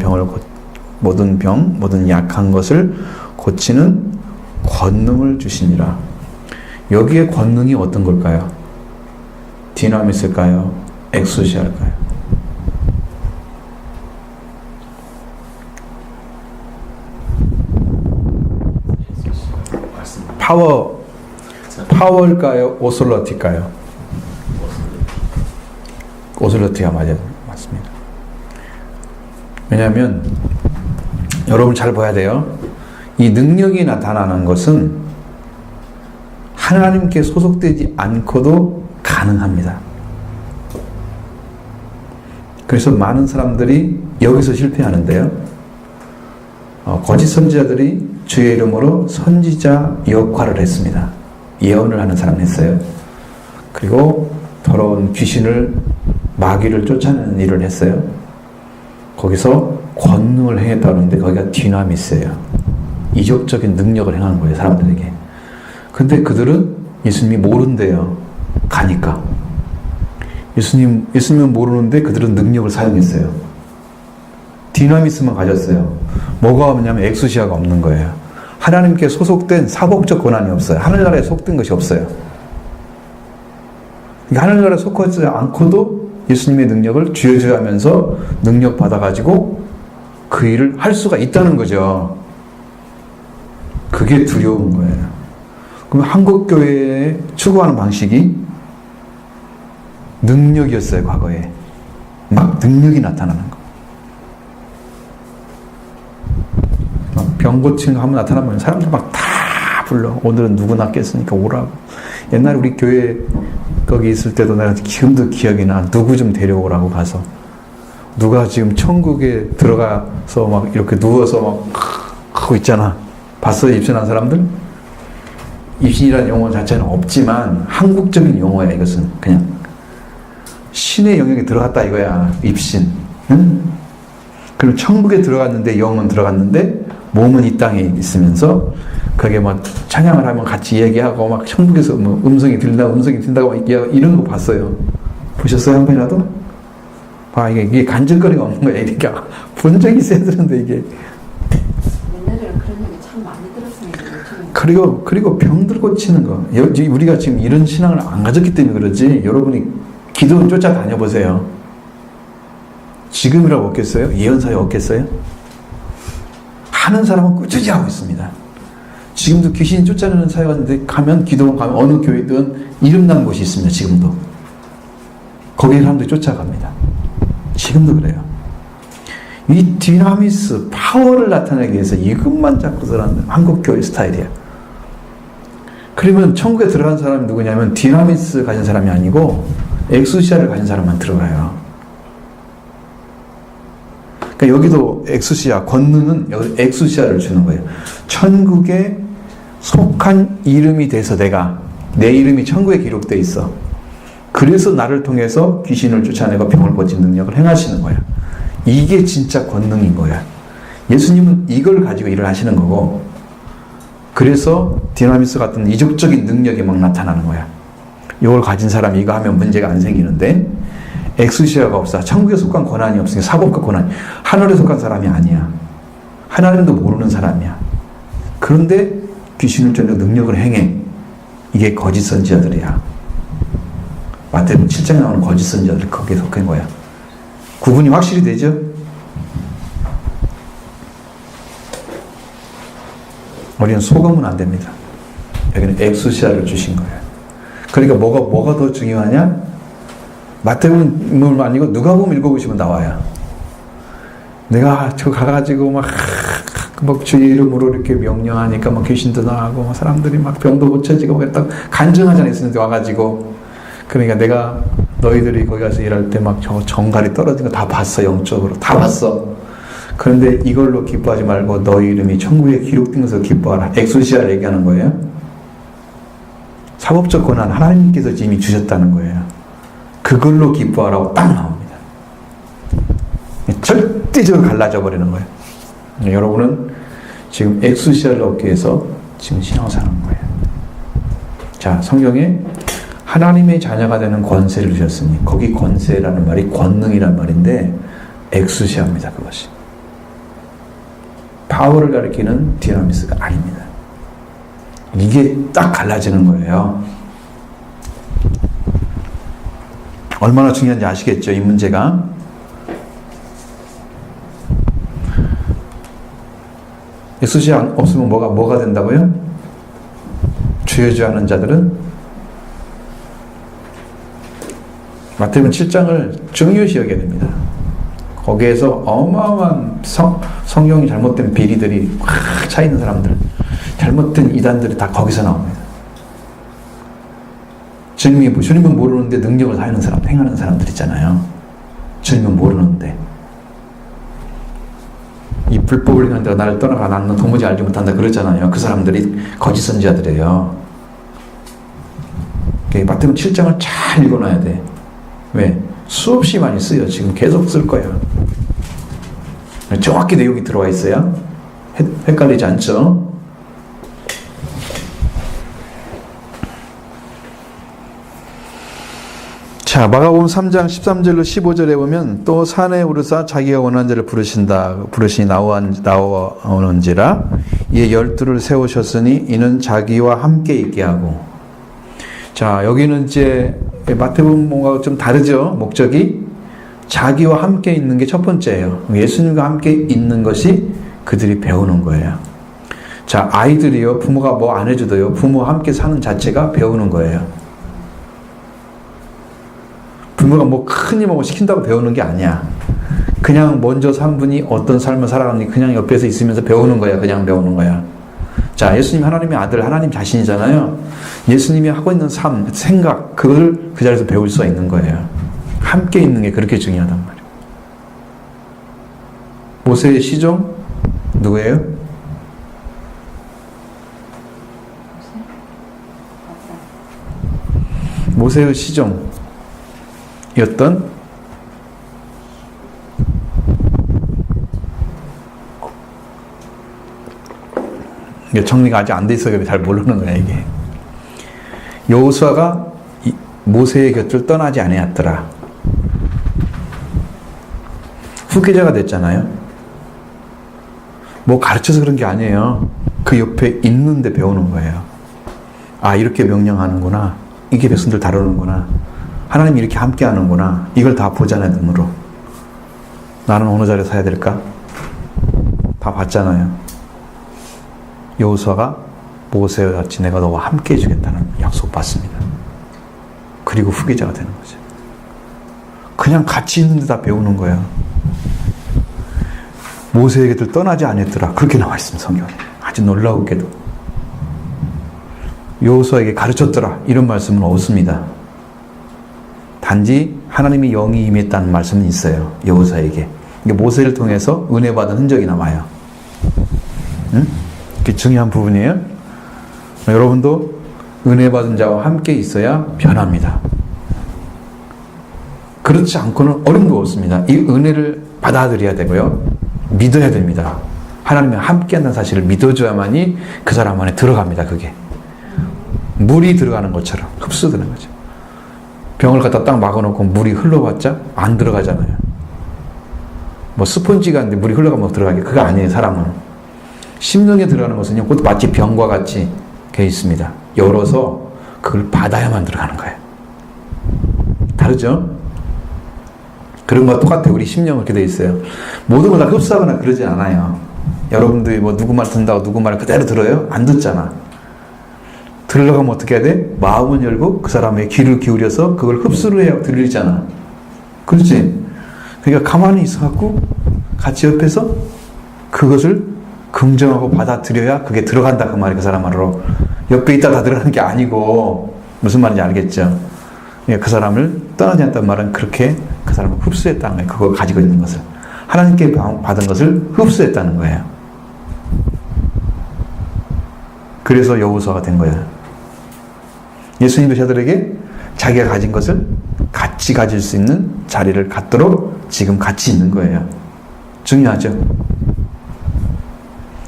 병, 모든 약한 것을 고치는 권능을 주시니라. 여기에 권능이 어떤 걸까요? 디나미스일까요? 엑소시아일까요? 파워일까요? 오솔러티일까요? 오솔러티가 맞습니다. 왜냐하면 여러분 잘 봐야 돼요. 이 능력이 나타나는 것은 하나님께 소속되지 않고도 가능합니다. 그래서 많은 사람들이 여기서 실패하는데요. 거짓 선지자들이 주의 이름으로 선지자 역할을 했습니다. 예언을 하는 사람을 했어요. 그리고 더러운 귀신을, 마귀를 쫓아내는 일을 했어요. 거기서 권능을 행했다는데 거기가 디나미스예요. 이적적인 능력을 행하는 거예요, 사람들에게. 근데 그들은 예수님이 모른대요. 가니까. 예수님은 모르는데 그들은 능력을 사용했어요. 디나미스만 가졌어요. 뭐가 없냐면 엑소시아가 없는 거예요. 하나님께 소속된 사복적 권한이 없어요. 하늘나라에 속된 것이 없어요. 하늘나라에 속하지 않고도 예수님의 능력을 쥐어줘하면서 능력 받아가지고 그 일을 할 수가 있다는 거죠. 그게 두려운 거예요. 그럼 한국교회에 추구하는 방식이 능력이었어요, 과거에. 막 능력이 나타나는 거. 병 고치는 거 한번 나타나면 사람들 막 다 불러. 오늘은 누구 낫겠으니까 오라고. 옛날에 우리 교회 거기 있을 때도 내가 지금도 기억이 나. 누구 좀 데려오라고 가서. 누가 지금 천국에 들어가서 막 이렇게 누워서 막 하고 있잖아. 봤어요? 입신한 사람들? 입신이라는 용어 자체는 없지만 한국적인 용어야. 이것은 그냥 신의 영역에 들어갔다 이거야. 입신. 응? 그럼 천국에 들어갔는데 영은 들어갔는데 몸은 이 땅에 있으면서 그게 막 찬양을 하면 같이 얘기하고 막 천국에서 뭐 음성이 들린다고 막 이런 거 봤어요. 보셨어요? 한 번이라도? 봐, 이게 간질거리가 없는 거야. 그러니까 본 적이 있어야 되는데 이게. 옛날에는 그런 얘기 참 많이 들었습니다. 요즘은. 그리고 병들 고치는 거. 우리가 지금 이런 신앙을 안 가졌기 때문에 그러지. 여러분이 기도 쫓아다녀 보세요. 지금이라고 없겠어요? 예언사에 없겠어요? 하는 사람은 꾸준히 하고 있습니다. 지금도 귀신 쫓아내는 사역하는데 가면 기도원 가면 어느 교회든 이름난 곳이 있습니다. 지금도. 거기에 사람들이 쫓아갑니다. 지금도 그래요. 이 디나미스, 파워를 나타내기 위해서 이것만 자꾸 들어가는 한국 교회 스타일이에요. 그러면 천국에 들어간 사람이 누구냐면 디나미스 가진 사람이 아니고 엑수시아를 가진 사람만 들어가요. 그러니까 여기도 엑수시아, 권능은 여기 엑수시아를 주는 거예요. 천국에 속한 이름이 돼서 내 이름이 천국에 기록되어 있어. 그래서 나를 통해서 귀신을 쫓아내고 병을 고치는 능력을 행하시는 거야. 이게 진짜 권능인 거야. 예수님은 이걸 가지고 일을 하시는 거고, 그래서 디나미스 같은 이적적인 능력이 막 나타나는 거야. 이걸 가진 사람이 이거 하면 문제가 안 생기는데, 엑수시아가 없어. 천국에 속한 권한이 없으니까 사법과 권한이. 하늘에 속한 사람이 아니야. 하나님도 모르는 사람이야. 그런데 귀신을 쫓는 능력을 행해. 이게 거짓 선지자들이야. 마태복음 7장에 나오는 거짓 선지자들이 거기에 속한 거야. 구분이 확실히 되죠? 우리는 속으면 안 됩니다. 여기는 엑수시아를 주신 거예요. 그러니까 뭐가 더 중요하냐? 마태복음 아니고 누가복음 읽어보시면 나와요. 내가 저 가가지고 막 주의 이름으로 이렇게 명령하니까 막 귀신도 나가고 막 사람들이 막 병도 고쳐지고 막 했다고 간증하잖아요. 예수님한테 와가지고. 그러니까 내가 너희들이 거기 가서 일할 때 막 저 정갈이 떨어진 거 다 봤어. 영적으로 다 봤어. 그런데 이걸로 기뻐하지 말고 너희 이름이 천국에 기록된 것으로 기뻐하라. 엑소시아를 얘기하는 거예요. 사법적 권한 하나님께서 이미 주셨다는 거예요. 그걸로 기뻐하라고 딱 나옵니다. 절대적으로 갈라져 버리는 거예요. 여러분은 지금 엑소시아를 얻기 위해서 지금 신앙생활 하는 거예요. 자, 성경에 하나님의 자녀가 되는 권세를 주셨으니, 거기 권세라는 말이 권능이란 말인데 엑수시아입니다. 그것이 파워를 가리키는 디나미스가 아닙니다. 이게 딱 갈라지는 거예요. 얼마나 중요한지 아시겠죠? 이 문제가. 엑수시아 없으면 뭐가 된다고요? 주여주하는 자들은 마태복음 7장을 중요시 여겨야 됩니다. 거기에서 어마어마한 성경이 잘못된 비리들이 확 차있는 사람들, 잘못된 이단들이 다 거기서 나옵니다. 주님은 모르는데 능력을 행하는 사람들 있잖아요. 주님은 모르는데 이 불법을 행하는 데가 나를 떠나가 나는 도무지 알지 못한다 그러잖아요. 그 사람들이 거짓 선지자들이에요. 마태복음 7장을 잘 읽어놔야 돼. 왜? 수없이 많이 쓰여. 지금 계속 쓸 거야. 정확히 내용이 들어와 있어야 헷갈리지 않죠? 자, 마가복음 3장 13절로 15절에 보면 또 산에 오르사 자기가 원하는 자를 부르시니 나오는지라 이에 12를 세우셨으니 이는 자기와 함께 있게 하고. 자, 여기는 이제 마태복음과 좀 다르죠. 목적이 자기와 함께 있는 게 첫 번째예요. 예수님과 함께 있는 것이 그들이 배우는 거예요. 자, 아이들이요, 부모가 뭐 안 해줘도요, 부모와 함께 사는 자체가 배우는 거예요. 부모가 뭐 큰 일 뭐 시킨다고 배우는 게 아니야. 그냥 먼저 산 분이 어떤 삶을 살아가는지 그냥 옆에서 있으면서 배우는 거야. 그냥 배우는 거야. 자, 예수님 하나님의 아들, 하나님 자신이잖아요. 예수님이 하고 있는 삶, 생각, 그걸 그 자리에서 배울 수가 있는 거예요. 함께 있는 게 그렇게 중요하단 말이에요. 모세의 시종 누구예요? 모세의 시종이었던 이게 정리가 아직 안 돼 있어서 잘 모르는 거야, 이게. 여호수아가 모세의 곁을 떠나지 아니하였더라. 후계자가 됐잖아요. 뭐 가르쳐서 그런 게 아니에요. 그 옆에 있는데 배우는 거예요. 아, 이렇게 명령하는구나. 이게 백성들 다루는구나. 하나님이 이렇게 함께 하는구나. 이걸 다 보잖아요, 눈으로. 나는 어느 자리에 서야 될까? 다 봤잖아요. 여호수아가 모세와 같이 내가 너와 함께 해주겠다는 약속 받습니다. 그리고 후계자가 되는 거죠. 그냥 같이 있는데 다 배우는 거예요. 모세에게들 떠나지 않았더라. 그렇게 나와 있습니다, 성경에. 아주 놀라우게도. 여호수아에게 가르쳤더라. 이런 말씀은 없습니다. 단지 하나님의 영이 임했다는 말씀은 있어요. 여호수아에게. 모세를 통해서 은혜 받은 흔적이 남아요. 응? 그게 중요한 부분이에요. 여러분도 은혜 받은 자와 함께 있어야 변합니다. 그렇지 않고는 어림도 없습니다. 이 은혜를 받아들여야 되고요. 믿어야 됩니다. 하나님이 함께 한다는 사실을 믿어줘야만이 그 사람 안에 들어갑니다. 그게. 물이 들어가는 것처럼 흡수되는 거죠. 병을 갖다 딱 막아놓고 물이 흘러봤자 안 들어가잖아요. 뭐 스펀지가 있는데 물이 흘러가면 들어가게. 그거 아니에요, 사람은. 심령에 들어가는 것은요, 그것도 마치 병과 같이 돼 있습니다. 열어서 그걸 받아야만 들어가는 거예요. 다르죠? 그런 것과 똑같아요. 우리 심령은 그렇게 돼 있어요. 모든 걸 다 흡수하거나 그러지 않아요. 여러분들이 뭐 누구 말 듣는다고 누구 말을 그대로 들어요? 안 듣잖아. 들으려면 어떻게 해야 돼? 마음은 열고 그 사람의 귀를 기울여서 그걸 흡수를 해야 들리잖아. 그렇지? 그러니까 가만히 있어갖고 같이 옆에서 그것을 긍정하고 받아들여야 그게 들어간다. 그 말이 그 사람 말로. 옆에 있다 다 들어가는 게 아니고 무슨 말인지 알겠죠? 그러니까 그 사람을 떠나지 않았다는 말은 그렇게 그 사람을 흡수했다는 거예요. 그걸 가지고 있는 것을. 하나님께 받은 것을 흡수했다는 거예요. 그래서 여호수아가 된 거예요. 예수님도 저들에게 자기가 가진 것을 같이 가질 수 있는 자리를 갖도록 지금 같이 있는 거예요. 중요하죠.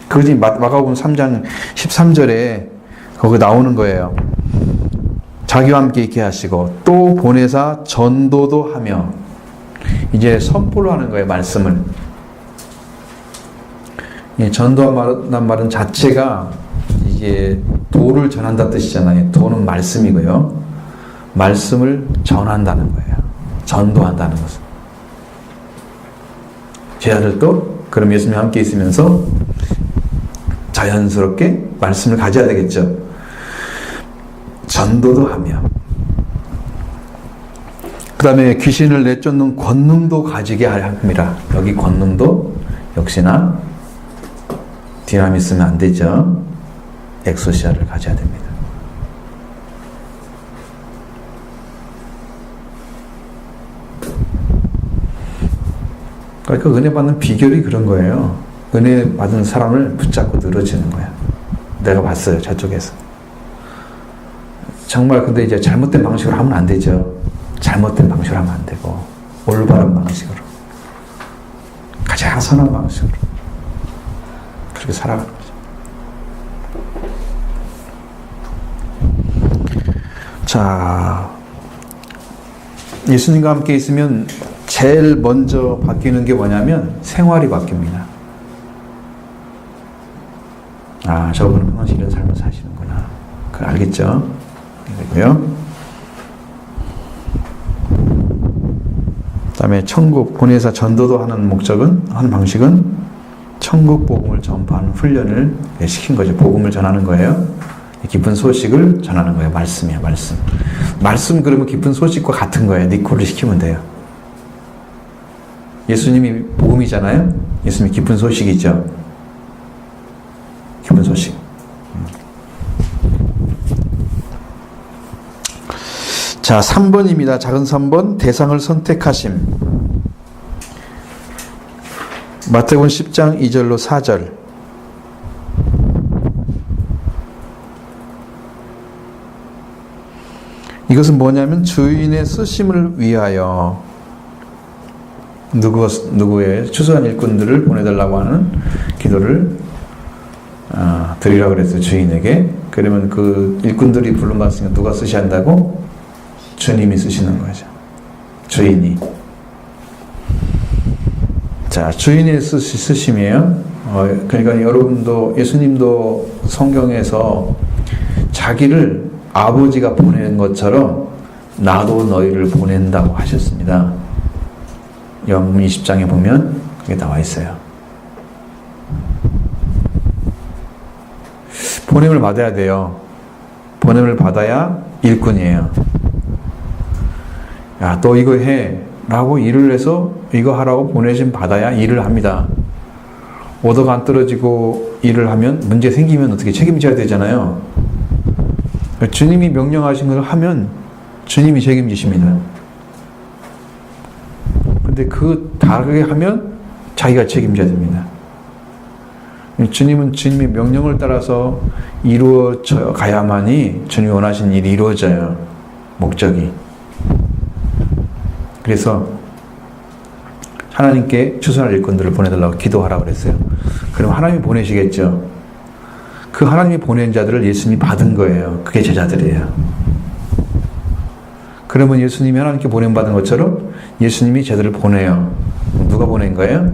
그것이 마가복음 3장 13절에 거기 나오는 거예요. 자기와 함께 있게 하시고 또 보내사 전도도 하며, 이제 선포를 하는 거예요. 말씀을. 전도한 말은 자체가 이게 도를 전한다는 뜻이잖아요. 도는 말씀이고요. 말씀을 전한다는 거예요. 전도한다는 것은. 제자들도 그럼 예수님과 함께 있으면서 자연스럽게 말씀을 가져야 되겠죠. 전도도 하며, 그 다음에 귀신을 내쫓는 권능도 가지게 합니다. 여기 권능도 역시나 디나미스면 안 되죠. 엑소시아를 가져야 됩니다. 그러니까 은혜 받는 비결이 그런 거예요. 은혜 받은 사람을 붙잡고 늘어지는 거야. 내가 봤어요, 저쪽에서. 정말 근데 이제 잘못된 방식으로 하면 안 되죠. 잘못된 방식으로 하면 안 되고 올바른 방식으로, 가장 선한 방식으로 그렇게 살아가는 거죠. 자, 예수님과 함께 있으면 제일 먼저 바뀌는 게 뭐냐면 생활이 바뀝니다. 아, 저분은 평상시 이런 삶을 사시는구나. 그걸 알겠죠? 그리고요. 그 다음에 천국 보내사 전도도 하는 한 방식은 천국 복음을 전파하는 훈련을 시킨 거죠. 복음을 전하는 거예요. 기쁜 소식을 전하는 거예요. 말씀이에요. 말씀 그러면 기쁜 소식과 같은 거예요. 니콜을 시키면 돼요. 예수님이 복음이잖아요. 예수님이 기쁜 소식이죠. 기쁜 소식. 자, 3번입니다. 작은 3번, 대상을 선택하심. 마태복음 10장 2절로 4절. 이것은 뭐냐면 주인의 쓰심을 위하여 누구의 추수한 일꾼들을 보내달라고 하는 기도를 드리라고 그랬어요. 주인에게. 그러면 그 일꾼들이 부름 받으니까 누가 쓰셔야 한다고? 주님이 쓰시는 거죠. 주인이. 자, 주인의 쓰심이에요. 그러니까 여러분도, 예수님도 성경에서 자기를 아버지가 보낸 것처럼 나도 너희를 보낸다고 하셨습니다. 요한복음 20장에 보면 그게 나와 있어요. 보냄을 받아야 돼요. 보냄을 받아야 일꾼이에요. 야, 너 이거 해 라고 일을 해서 이거 하라고 보내심 받아야 일을 합니다. 오더가 안 떨어지고 일을 하면 문제 생기면 어떻게 책임져야 되잖아요. 주님이 명령하신 걸 하면 주님이 책임지십니다. 근데 그 다르게 하면 자기가 책임져야 됩니다. 주님은 주님의 명령을 따라서 이루어져 가야만이 주님이 원하신 일이 이루어져요. 목적이. 그래서 하나님께 추수할 일꾼들을 보내달라고 기도하라고 그랬어요. 그럼 하나님이 보내시겠죠. 그 하나님이 보낸 자들을 예수님이 받은 거예요. 그게 제자들이에요. 그러면 예수님이 하나님께 보냄받은 것처럼 예수님이 제자들을 보내요. 누가 보낸 거예요?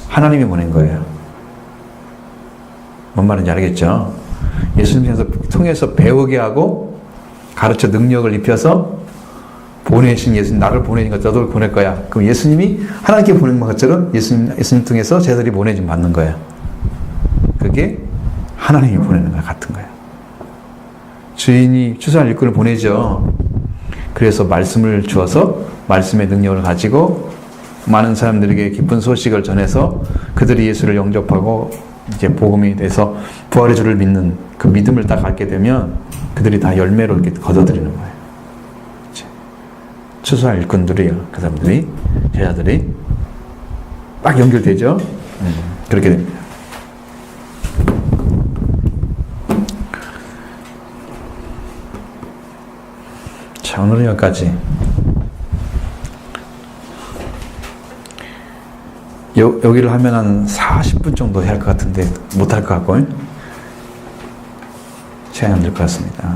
하나님이 보낸 거예요. 뭔 말인지 알겠죠? 예수님 통해서 배우게 하고 가르쳐 능력을 입혀서 보내신 예수님, 나를 보내신 것, 너도 보낼 거야. 그럼 예수님이 하나님께 보낸 것처럼 예수님 통해서 제자들이 보내심 받는 거예요. 그게 하나님이 보내는 것 같은 거예요. 주인이 추수할 일꾼을 보내죠. 그래서 말씀을 주어서 말씀의 능력을 가지고 많은 사람들에게 기쁜 소식을 전해서 그들이 예수를 영접하고 이제 복음이 돼서 부활의 주를 믿는 그 믿음을 딱 갖게 되면 그들이 다 열매로 이렇게 거둬들이는 거예요. 추수할 일꾼들이요. 그 사람들이, 제자들이 딱 연결되죠. 그렇게 됩니다. 자, 오늘은 여기까지. 여기를 하면 한 40분 정도 해야 할 것 같은데 못할 것 같고 시간이 안 될 것 같습니다.